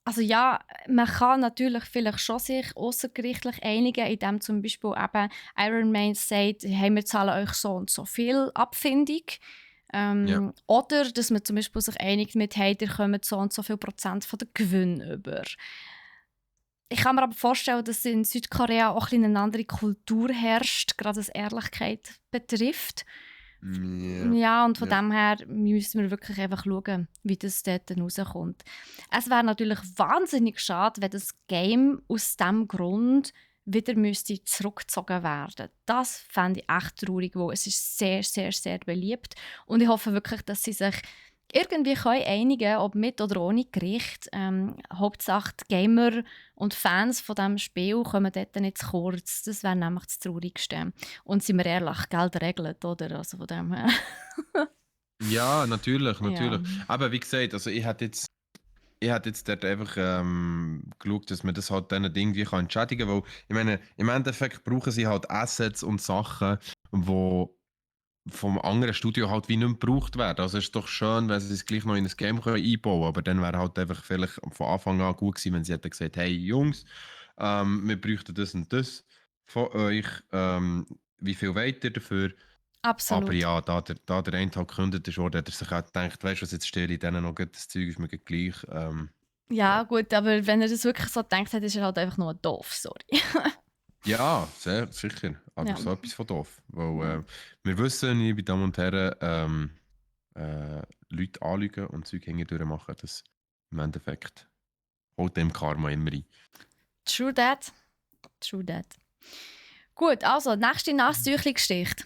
also ja, man kann natürlich vielleicht schon sich außergerichtlich einigen, indem zum Beispiel eben Iron Man sagt, hey, wir zahlen euch so und so viel Abfindung. Ja. Oder dass man zum Beispiel sich einigt mit, hey, ihr kommt so und so viel Prozent von der Gewinn über. Ich kann mir aber vorstellen, dass in Südkorea auch ein bisschen eine andere Kultur herrscht, gerade was Ehrlichkeit betrifft. Ja. Ja, und von Ja. dem her müssen wir wirklich einfach schauen, wie das dort dann rauskommt. Es wäre natürlich wahnsinnig schade, wenn das Game aus diesem Grund wieder müsste zurückgezogen werden. Das fände ich echt traurig, weil es ist sehr, sehr, sehr beliebt. Und ich hoffe wirklich, dass sie sich irgendwie können einigen, ob mit oder ohne Gericht. Hauptsache die Gamer und Fans von diesem Spiel kommen dort nicht zu kurz. Das wäre nämlich das Traurigste. Und sind wir ehrlich, Geld regelt, oder? Also von dem her. Ja, natürlich, Ja. natürlich. Aber wie gesagt, also ich hätte jetzt dort einfach geschaut, dass man das halt dann irgendwie kann entschädigen kann, weil ich meine, im Endeffekt brauchen sie halt Assets und Sachen, wo vom anderen Studio halt wie nicht mehr gebraucht werden. Also es ist doch schön, wenn sie es gleich noch in ein Game einbauen können, aber dann wäre halt einfach vielleicht von Anfang an gut gewesen, wenn sie hätten gesagt, hey Jungs, wir bräuchten das und das von euch, wie viel wollt ihr dafür? Aber Absolut. ja, da der eine halt gekündigt ist worden, hat er sich auch gedacht, weißt du was, jetzt stelle ich denen noch das Zeug, ist mir gleich. Ja, Ja. gut, aber wenn er das wirklich so gedacht hat, ist er halt einfach nur doof, sorry. Ja, sehr sicher. Aber Ja. so etwas von doof. Weil Ja. wir wissen, liebe Damen und Herren, Leute anlügen und Zeug hingedurch machen, das im Endeffekt holt dem Karma immer rein. True that. True that. Gut, also, nächste Nasstüchli-Geschichte.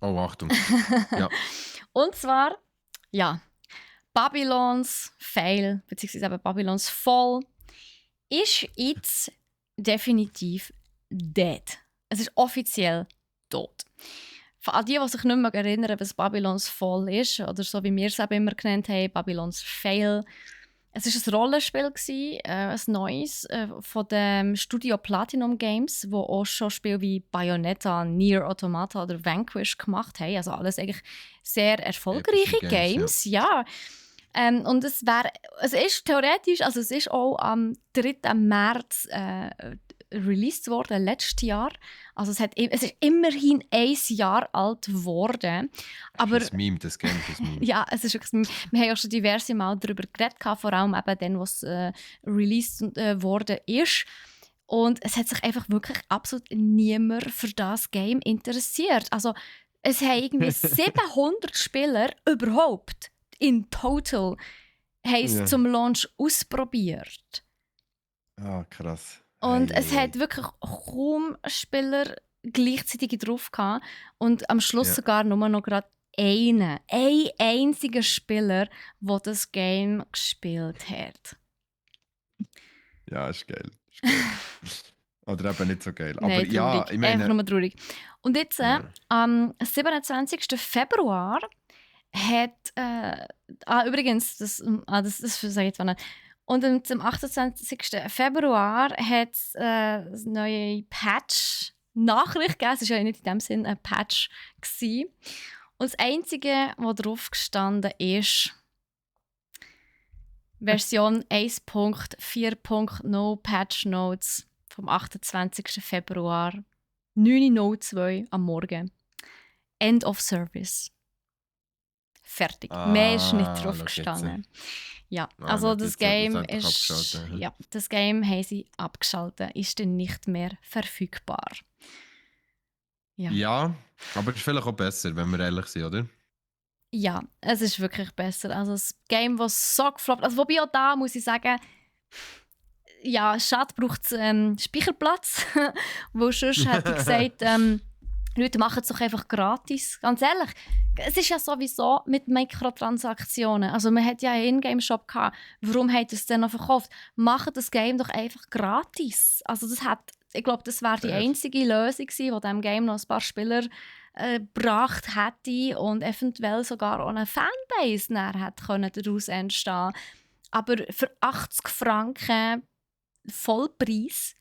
Oh, Achtung. Ja. Und zwar, ja, Babylons Fail, beziehungsweise eben Babylons Fall, ist jetzt definitiv dead. Es ist offiziell tot. Für all die sich nicht mehr erinnern, was Babylons Fall ist, oder so wie wir es eben immer genannt haben, Babylons Fail. Es war ein Rollenspiel, ein neues, von dem Studio Platinum Games, wo auch schon Spiele wie Bayonetta, Nier Automata oder Vanquish gemacht haben. Also alles eigentlich sehr erfolgreiche Epische Games, Games. Ja. Und es ist theoretisch, also es ist auch am 3. März released worden, letztes Jahr. Also es ist immerhin 1 Jahr alt geworden. Aber Das Meme, das Game, das Meme. ja, es ist wirklich, wir haben auch schon diverse Mal darüber geredet, vor allem eben dann, was released worden ist. Und es hat sich einfach wirklich absolut niemand für das Game interessiert. Also es haben irgendwie 700 Spieler überhaupt in total haben es Ja. zum Launch ausprobiert. Ah, krass. Und Ei, es ei, ei. hat wirklich kaum Spieler gleichzeitig drauf gehabt. Und am Schluss Ja. sogar nur noch gerade ein einziger Spieler, der das Game gespielt hat. Ja, ist geil. Ist geil. Oder eben nicht so geil. Aber Nein, ja, traurig. ich meine. Einfach nur traurig. Und jetzt, Ja. am 27. Februar hat. Übrigens, das sage ich jetzt mal nicht. Und am 28. Februar hat es eine neue Patch-Nachricht gegeben. Es war ja nicht in dem Sinn ein Patch gewesen. Und das Einzige, was drauf gestanden ist, Version 1.4.0 Patch Notes vom 28. Februar 9.02 am Morgen. End of Service. Fertig. Mehr ist nicht drauf schau jetzt. gestanden. Ja, Ah, also man, das jetzt hat man's Game endlich ist. abgeschaltet, Ja, das Game haben sie abgeschaltet, ist dann nicht mehr verfügbar. Ja. Ja, aber es ist vielleicht auch besser, wenn wir ehrlich sind, oder? Ja, es ist wirklich besser. Also das Game, das so gefloppt, also wobei auch da muss ich sagen, ja, schade braucht es Speicherplatz, wo sonst hätte ich gesagt, Leute machen es doch einfach gratis. Ganz ehrlich, es ist ja sowieso mit Mikrotransaktionen. Also man hat ja einen Ingame-Shop gehabt. Warum hat es denn noch verkauft? Macht das Game doch einfach gratis. Also ich glaube, das wäre die Fair. einzige Lösung gewesen, die diesem Game noch ein paar Spieler gebracht hätte und eventuell sogar auch eine Fanbase daraus entstehen. Aber für 80 Franken Vollpreis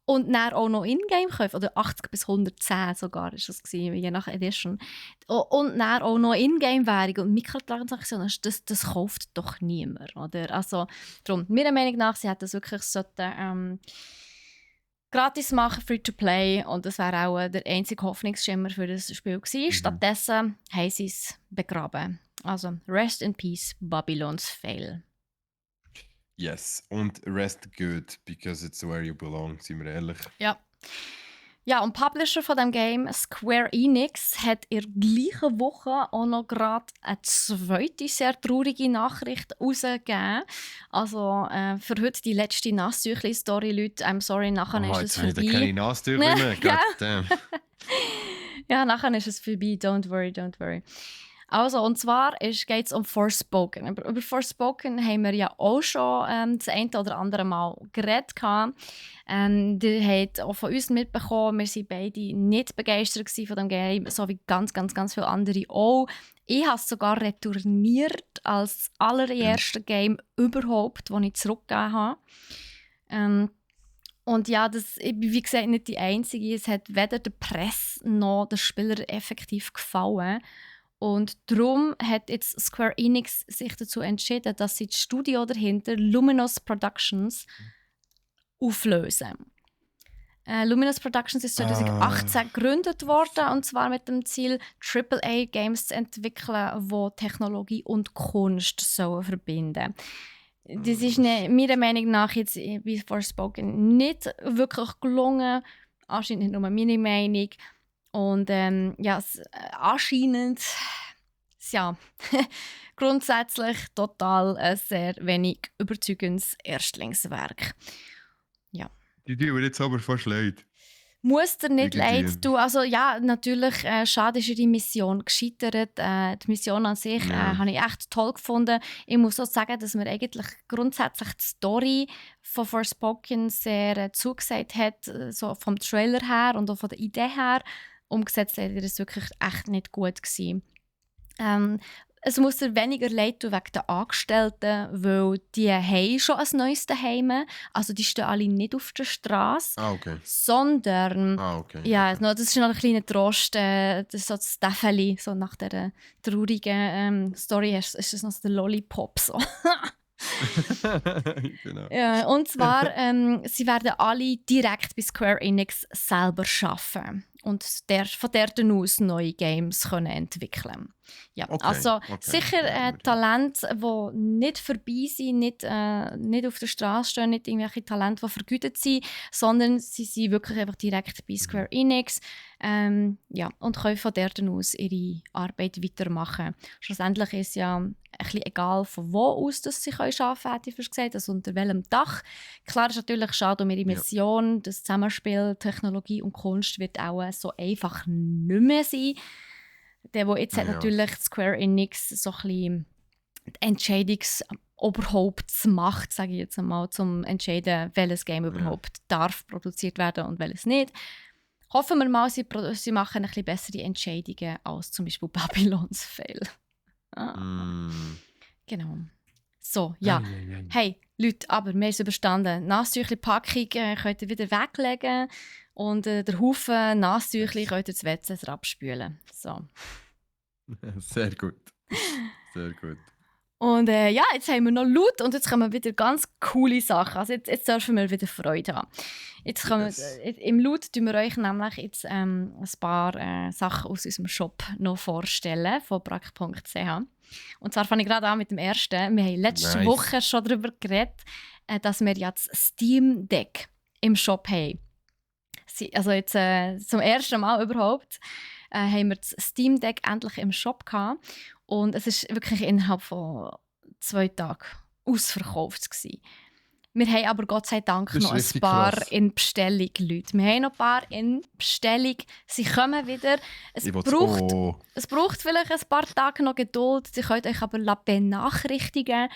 und dann auch noch Ingame-Käufe, oder 80 bis 110 sogar ist das gewesen, je nach Edition. Und dann auch noch Ingame-Währung und Mikrotransaktionen, das kauft doch niemand, oder? Also, darum, meiner Meinung nach, sie hätten das wirklich gratis machen, Free-to-Play, und das wäre auch der einzige Hoffnungsschimmer für das Spiel gewesen. Stattdessen haben sie es begraben. Also, Rest in Peace, Babylons Fail. Yes. Und rest good, because it's where you belong, sind wir ehrlich. Ja. Ja, und Publisher von dem Game, Square Enix, hat in der gleichen Woche auch noch gerade eine zweite sehr traurige Nachricht rausgegeben. Also für heute die letzte Nasstüchli-Story, Leute. I'm sorry, nachher ist es jetzt habe ich da vorbei. keine Nasstücher mehr. Ja. Goddamn. Ja, nachher ist es vorbei. Don't worry, don't worry. Also, und zwar geht es um Forspoken. Über Forspoken haben wir ja auch schon das eine oder andere Mal geredet. Ihr habt auch von uns mitbekommen, wir waren beide nicht begeistert von dem Game, so wie ganz, ganz, ganz viele andere auch. Ich habe es sogar retourniert als allererste Game überhaupt, das ich zurückgegeben habe. Und ja, ich bin wie gesagt nicht die Einzige. Es hat weder der Presse noch den Spielern effektiv gefallen. Und darum hat jetzt Square Enix sich dazu entschieden, dass sie das Studio dahinter, Luminous Productions, auflösen. Luminous Productions ist 2018 gegründet worden, und zwar mit dem Ziel, AAA-Games zu entwickeln, die Technologie und Kunst sollen verbinden. Das ist meiner Meinung nach jetzt, wie Forspoken, nicht wirklich gelungen. Anscheinend nicht nur meine Meinung. Und anscheinend, ja, grundsätzlich total ein sehr wenig überzeugendes Erstlingswerk. Ja. Die tun mir jetzt aber fast leid. Muss dir nicht Irgendwie. leid tun. Also ja, natürlich, schade ist ihre Mission gescheitert. Die Mission an sich habe ich echt toll gefunden. Ich muss auch sagen, dass mir eigentlich grundsätzlich die Story von Forspoken sehr zugesagt hat, so vom Trailer her und auch von der Idee her. Umgesetzt hat es wirklich echt nicht gut gewesen. Es muss dir weniger leid tun wegen den Angestellten, weil die haben schon ein neues Daheim. Also die stehen alle nicht auf der Straße, Okay. sondern Okay. ja, das ist noch ein kleiner Trost. Das ist so das Täfeli, so nach dieser traurigen Story ist es noch so der Lollipop. So. Genau. Ja, und zwar, sie werden alle direkt bei Square Enix selber arbeiten und von dort aus neue Games können entwickeln. Ja, Okay, also okay. sicher Talente, die nicht vorbei sind, nicht auf der Straße stehen, nicht irgendwelche Talente, die vergütet sind, sondern sie sind wirklich einfach direkt bei Square Enix, und können von dort aus ihre Arbeit weitermachen. Schlussendlich ist ja ein bisschen egal, von wo aus dass sie arbeiten können, hätte ich fast gesagt, also unter welchem Dach. Klar ist natürlich schade um ihre Mission, das Zusammenspiel Technologie und Kunst wird auch so einfach nicht mehr sein. Der, wo jetzt hat natürlich Square Enix so ein bisschen die Entscheidungsoberhauptsmacht, sage ich jetzt einmal, zum entscheiden, welches Game überhaupt darf produziert werden und welches nicht. Hoffen wir mal, sie machen ein bisschen bessere Entscheidungen als zum Beispiel Babylons Fail. Genau. So, ja. Hey, Leute, aber wir haben es überstanden. Nasstüchli-Packung könnt ihr wieder weglegen und der Haufen Nasstüchli könnt ihr das WC abspülen. So. Sehr gut. Sehr gut. Und jetzt haben wir noch Loot und jetzt kommen wieder ganz coole Sachen. Also jetzt dürfen wir wieder Freude haben. Jetzt im Loot tun wir euch nämlich jetzt ein paar Sachen aus unserem Shop noch vorstellen, von brack.ch. Und zwar fange ich gerade an mit dem ersten. Wir haben letzte Woche schon darüber geredet, dass wir jetzt das Steam Deck im Shop haben. Also jetzt zum ersten Mal überhaupt haben wir das Steam Deck endlich im Shop gehabt. Und es war wirklich innerhalb von 2 Tagen ausverkauft gewesen. Wir haben aber Gott sei Dank noch ein paar krass in Bestellung, Leute. Wir haben noch ein paar in Bestellung. Sie kommen wieder. Es braucht vielleicht ein paar Tage noch Geduld. Sie könnt euch aber benachrichtigen.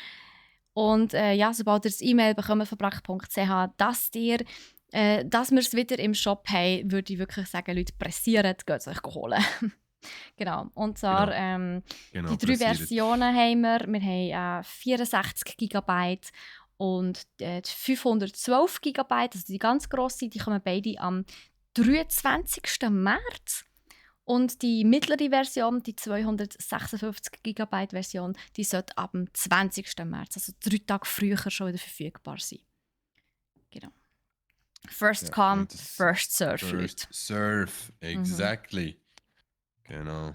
Und sobald ihr das E-Mail bekommt von brack.ch, dass wir es wieder im Shop haben, würde ich wirklich sagen, Leute, pressiert, geht es euch holen. Genau. Und zwar die 3 Versionen haben wir. Wir haben 64 GB und 512 GB, also die ganz grosse, die kommen beide am 23. März. Und die mittlere Version, die 256 GB Version, die sollte ab dem 20. März, also 3 Tage früher schon wieder verfügbar sein. Genau. First come, first serve. First serve, exactly. Genau.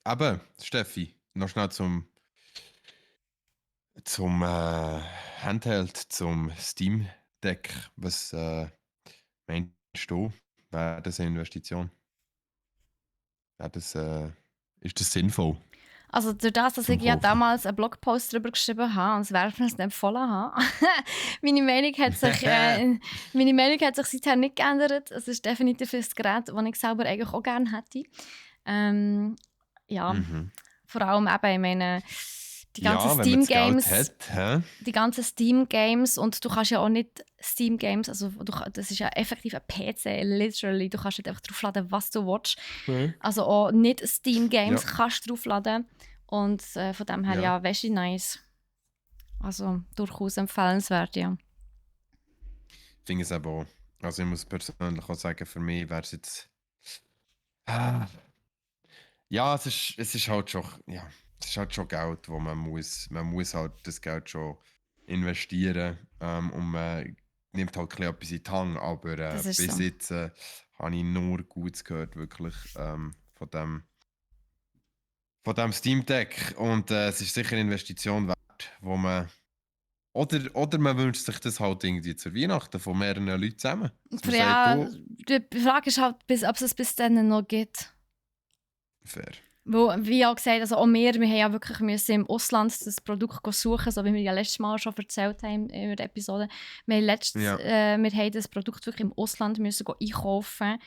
Aber Steffi, noch schnell zum Handheld, zum Steam Deck. Was meinst du? Wäre das eine Investition? Ist das sinnvoll? Also durch das, dass ich ja damals einen Blogpost darüber geschrieben habe und das Werfen empfohlen habe, meine Meinung hat sich seither nicht geändert. Es ist definitiv ein Gerät, das ich selber eigentlich auch gerne hätte. Vor allem eben, ich meine, die ganzen Steam-Games. Die ganzen Steam-Games und du kannst ja auch nicht Steam-Games, also das ist ja effektiv ein PC, literally. Du kannst nicht einfach draufladen, was du willst. Also auch nicht Steam-Games kannst du draufladen. Und von dem her, weißt du, nice. Also durchaus empfehlenswert, ja. Ich finde es aber auch. Also ich muss persönlich auch sagen, für mich wäre es jetzt. Ah, ja, es ist halt schon, ja, es ist halt schon Geld, wo man muss halt das Geld schon investieren, und man nimmt halt ein bisschen etwas in die Hand, aber Das ist bis so. jetzt habe ich nur Gutes gehört, wirklich, von dem Steam Deck, und es ist sicher eine Investition wert, wo man, oder man wünscht sich das halt irgendwie zur Weihnachten von mehreren Leuten zusammen, dass man sagt, Ja, du, die Frage ist halt, ob es bis dann noch gibt. fair. Weil, wie auch gesagt, also auch wir haben ja wirklich müssen im Ausland das Produkt suchen, so wie wir ja letztes Mal schon erzählt haben in der Episode. Ja. Wir haben das Produkt wirklich im Ausland müssen einkaufen.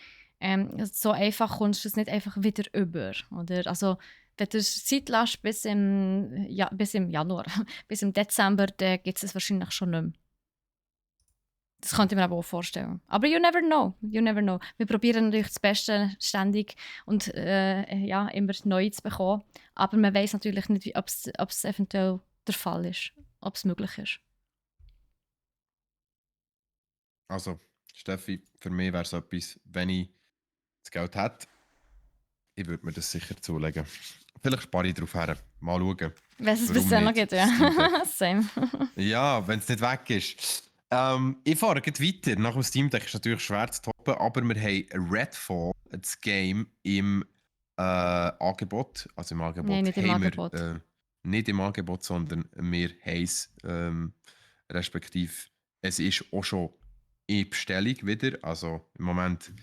So einfach kommst du es nicht einfach wieder über. Oder? Also, wenn du es Zeit lässt bis im Januar, bis im Dezember, dann gibt es es wahrscheinlich schon nicht mehr. Das könnte ich mir aber auch vorstellen. Aber you never know. You never know. Wir probieren natürlich das Beste ständig und ja, immer neu zu bekommen. Aber man weiß natürlich nicht, ob es eventuell der Fall ist. Ob es möglich ist. Also, Steffi, für mich wäre es etwas, wenn ich das Geld hätte, ich würde mir das sicher zulegen. Vielleicht spare ich darauf her. Mal schauen. Wenn es bis Warum dann noch nicht? geht, ja. Steam Deck. Same. Ja, wenn es nicht weg ist. Ich fahre gleich weiter. Nach dem Steam Deck ist natürlich schwer zu toppen, aber wir haben Redfall, das Game, im Angebot. Also im Nein, Angebot nicht im haben wir Angebot. nicht im Angebot, sondern wir haben es, respektive es ist auch schon in Bestellung wieder. Also im Moment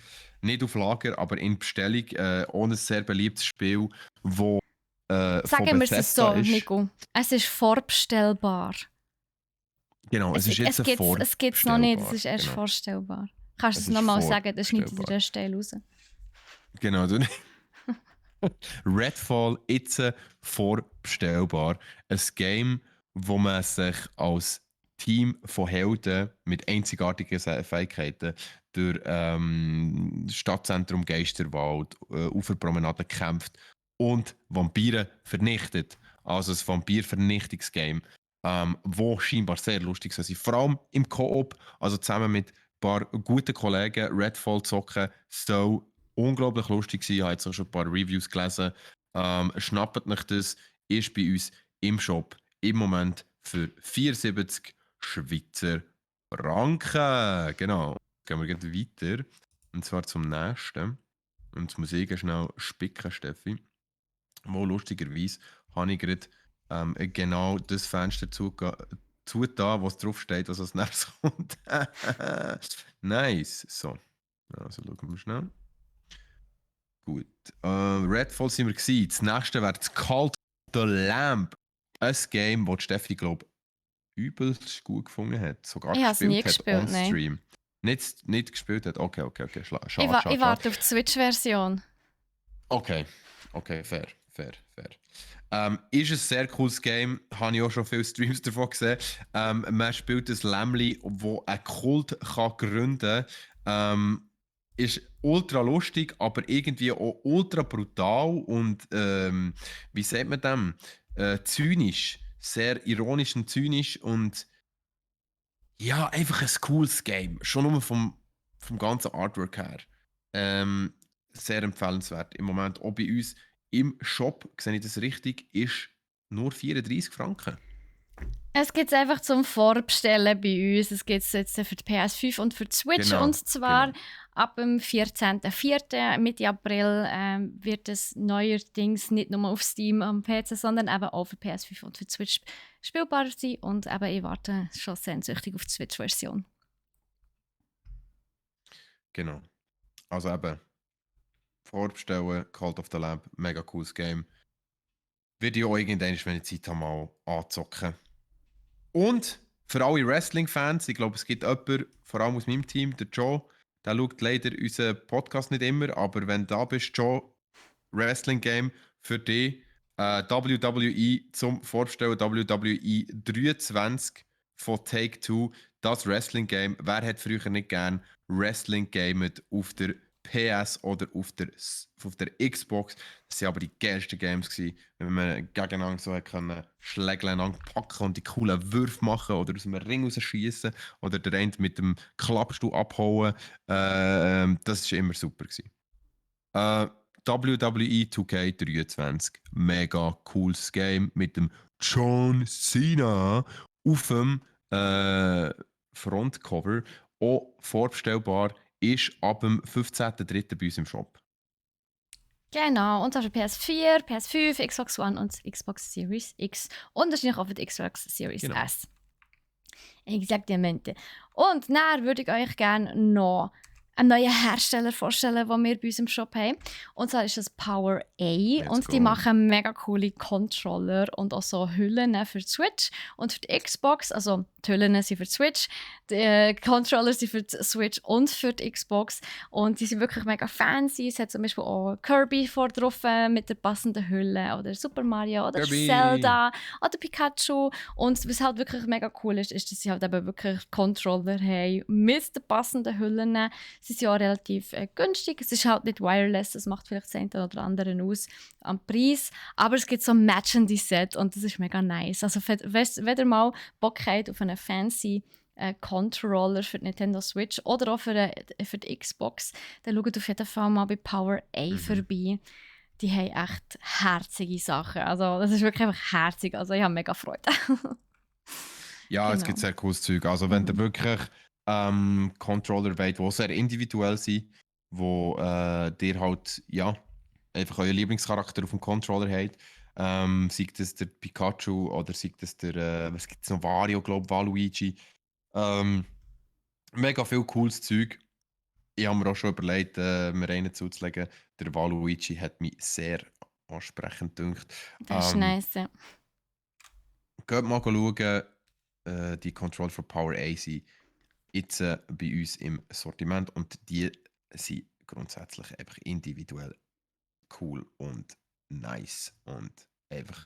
nicht auf Lager, aber in Bestellung. Auch ein sehr beliebtes Spiel, wo von Sagen wir es Bethesda so, ist. Nico. Es ist vorbestellbar. Genau, es ist jetzt Es gibt's noch nicht, es vorbestellbar. ist erst Genau, vorstellbar. Kannst du es es ist nochmal sagen? Das schneidet vorbestellbar. der Teil raus. Genau, Redfall jetzt vorbestellbar. Ein Game, wo man sich als Team von Helden mit einzigartigen Fähigkeiten durch Stadtzentrum, Geisterwald, Uferpromenade kämpft und Vampire vernichtet. Also ein Vampir-Vernichtungsgame, wo scheinbar sehr lustig sein soll. Vor allem im Koop, also zusammen mit ein paar guten Kollegen, Redfall zocken, soll unglaublich lustig sein. Ich habe jetzt auch schon ein paar Reviews gelesen. Schnappt euch das, ist bei uns im Shop im Moment für 74 Schweizer Franken. Genau. Gehen wir gleich weiter. Und zwar zum nächsten. Und jetzt muss ich schnell spicken, Steffi. Wo lustigerweise habe ich gerade genau das Fenster zugetan, was drauf steht, was als nächstes kommt. Nice. So. Also schauen wir schnell. Gut. Redfall sind wir gewesen. Das nächste wäre das Cult of the Lamb. Ein Game, das Steffi, glaube ich, übelst gut gefunden hat. Sogar Ich habe es nie gespielt hat gespielt, on nein. Stream. Nicht gespielt hat. Okay. Ich, Schade, ich schade. warte auf die Switch-Version. Okay, fair. Ist ein sehr cooles Game, habe ich auch schon viele Streams davon gesehen. Man spielt ein Lämmli, wo einen Kult kann gründen kann. Ist ultra lustig, aber irgendwie auch ultra brutal und wie sagt man dem? Zynisch. Sehr ironisch und zynisch und ja, einfach ein cooles Game. Schon nur vom ganzen Artwork her. Sehr empfehlenswert. Im Moment auch bei uns im Shop, sehe ich das richtig, ist nur 34 Franken. Es gibt es einfach zum Vorbestellen bei uns. Es gibt es jetzt für die PS5 und für die Switch. Genau, Und zwar genau. ab dem 14.04. Mitte April wird es neuerdings nicht nur auf Steam am PC, sondern eben auch für PS5 und für die Switch spielbar sein. Und eben, ich warte schon sehnsüchtig auf die Switch-Version. Genau. Also eben, vorbestellen, Cult of the Lamb, mega cooles Game. Würde ich auch irgendwann, wenn ich Zeit habe, mal anzocken. Und für alle Wrestling-Fans, ich glaube, es gibt jemanden, vor allem aus meinem Team, der Joe, der schaut leider unseren Podcast nicht immer, aber wenn du da bist, Joe, Wrestling-Game für dich, WWE zum Vorbestellen, WWE 23 von Take-Two, das Wrestling-Game. Wer hat früher nicht gern Wrestling gamet auf der PS oder auf der Xbox. Das waren aber die geilsten Games gewesen, wenn man gegeneinander so können Schläge einander packen und die coolen Würfe machen oder aus dem Ring rausschießen oder der eine mit dem Klappstuhl abhauen. Das war immer super gewesen. WWE 2K23, mega cooles Game mit dem John Cena auf dem Frontcover. Auch vorbestellbar, ist ab dem 15.03. bei uns im Shop. Genau, und zwar für PS4, PS5, Xbox One und Xbox Series X. Und wahrscheinlich auch für die Xbox Series Genau. S. Exaktamente. Und dann würde ich euch gerne noch einen neuen Hersteller vorstellen, den wir bei uns im Shop haben. Und zwar ist das Power A. Und die go. machen mega coole Controller und auch so Hüllen für die Switch und für die Xbox. Also die Hüllen sind für die Switch, die Controller sind für die Switch und für die Xbox. Und die sind wirklich mega fancy. Es hat zum Beispiel auch Kirby vor drauf mit der passenden Hülle oder Super Mario oder Kirby. Zelda oder Pikachu. Und was halt wirklich mega cool ist, ist, dass sie halt eben wirklich Controller haben mit den passenden Hüllen. Sie sind ja auch relativ günstig. Es ist halt nicht wireless, das macht vielleicht das eine oder andere aus am Preis. Aber es gibt so ein matchende Set und das ist mega nice. Also wenn ihr mal Bock habt auf einen fancy Controller für die Nintendo Switch oder auch für die Xbox, dann schaut auf jeden Fall mal bei Power A vorbei. Die haben echt herzige Sachen. Also das ist wirklich einfach herzig. Also ich habe mega Freude. Ja, es Genau. gibt sehr cooles Zeug. Also wenn ihr wirklich Controller wollt, die sehr individuell sind, wo dir halt, ja, einfach euren Lieblingscharakter auf dem Controller habt, sei das der Pikachu oder sei das der, was gibt es noch, Wario, glaube Waluigi. Mega viel cooles Zeug. Ich habe mir auch schon überlegt, mir einen zuzulegen. Der Waluigi hat mich sehr ansprechend gedacht. Das ist nice. Ja. Geht mal schauen, die Controller von Power A sind jetzt bei uns im Sortiment und die sind grundsätzlich einfach individuell cool und nice und einfach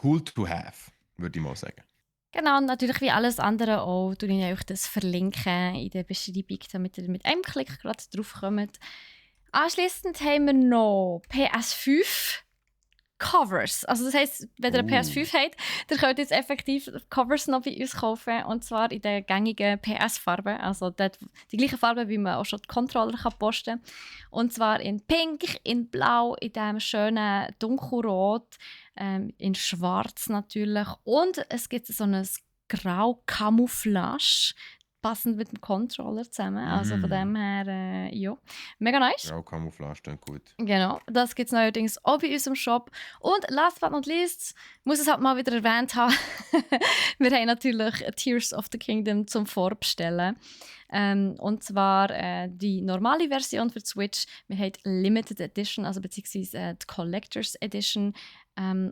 cool to have, würde ich mal sagen. Genau, und natürlich wie alles andere auch, tue ich euch das verlinken in der Beschreibung, damit ihr mit einem Klick gerade drauf kommt. Anschliessend haben wir noch PS5 Covers. Also das heisst, wenn ihr eine PS5 habt, dann könnt ihr jetzt effektiv Covers noch bei uns kaufen. Und zwar in der gängigen PS-Farbe. Also die gleiche Farbe, wie man auch schon die Controller posten kann. Und zwar in Pink, in Blau, in diesem schönen Dunkelrot, in Schwarz natürlich. Und es gibt so ein Grau-Camouflage, passend mit dem Controller zusammen. Also von dem her, ja, mega nice. Grau Camouflage, klingt gut. Genau, das gibt es neuerdings auch bei uns im Shop. Und last but not least, muss es halt mal wieder erwähnt haben, wir haben natürlich Tears of the Kingdom zum Vorbestellen. Und zwar die normale Version für die Switch. Wir haben die Limited Edition, also beziehungsweise die Collector's Edition.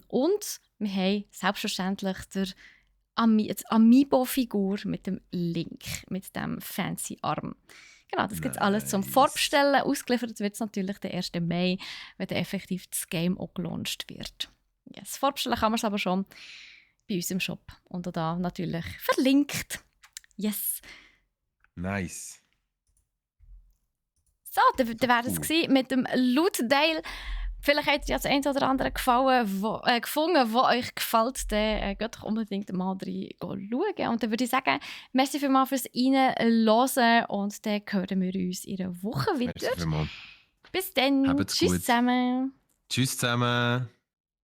Und wir haben selbstverständlich die Amiibo-Figur mit dem Link, mit dem fancy Arm. Genau, das gibt es alles zum Vorbestellen. Ausgeliefert wird es natürlich den 1. Mai, wenn dann effektiv das Game auch gelauncht wird. Yes, vorbestellen kann man es aber schon bei uns im Shop. Und auch da natürlich verlinkt. Yes. Nice. So, dann wäre es gewesen mit dem Lootdale. Vielleicht habt ihr ja das eine oder andere gefunden, wo euch gefällt, dann geht doch unbedingt mal schauen. Und dann würde ich sagen, merci vielmals fürs Reinhören und dann hören wir uns in einer Woche wieder. Merci vielmals. Bis dann. Habt's Tschüss gut. zusammen. Tschüss zusammen.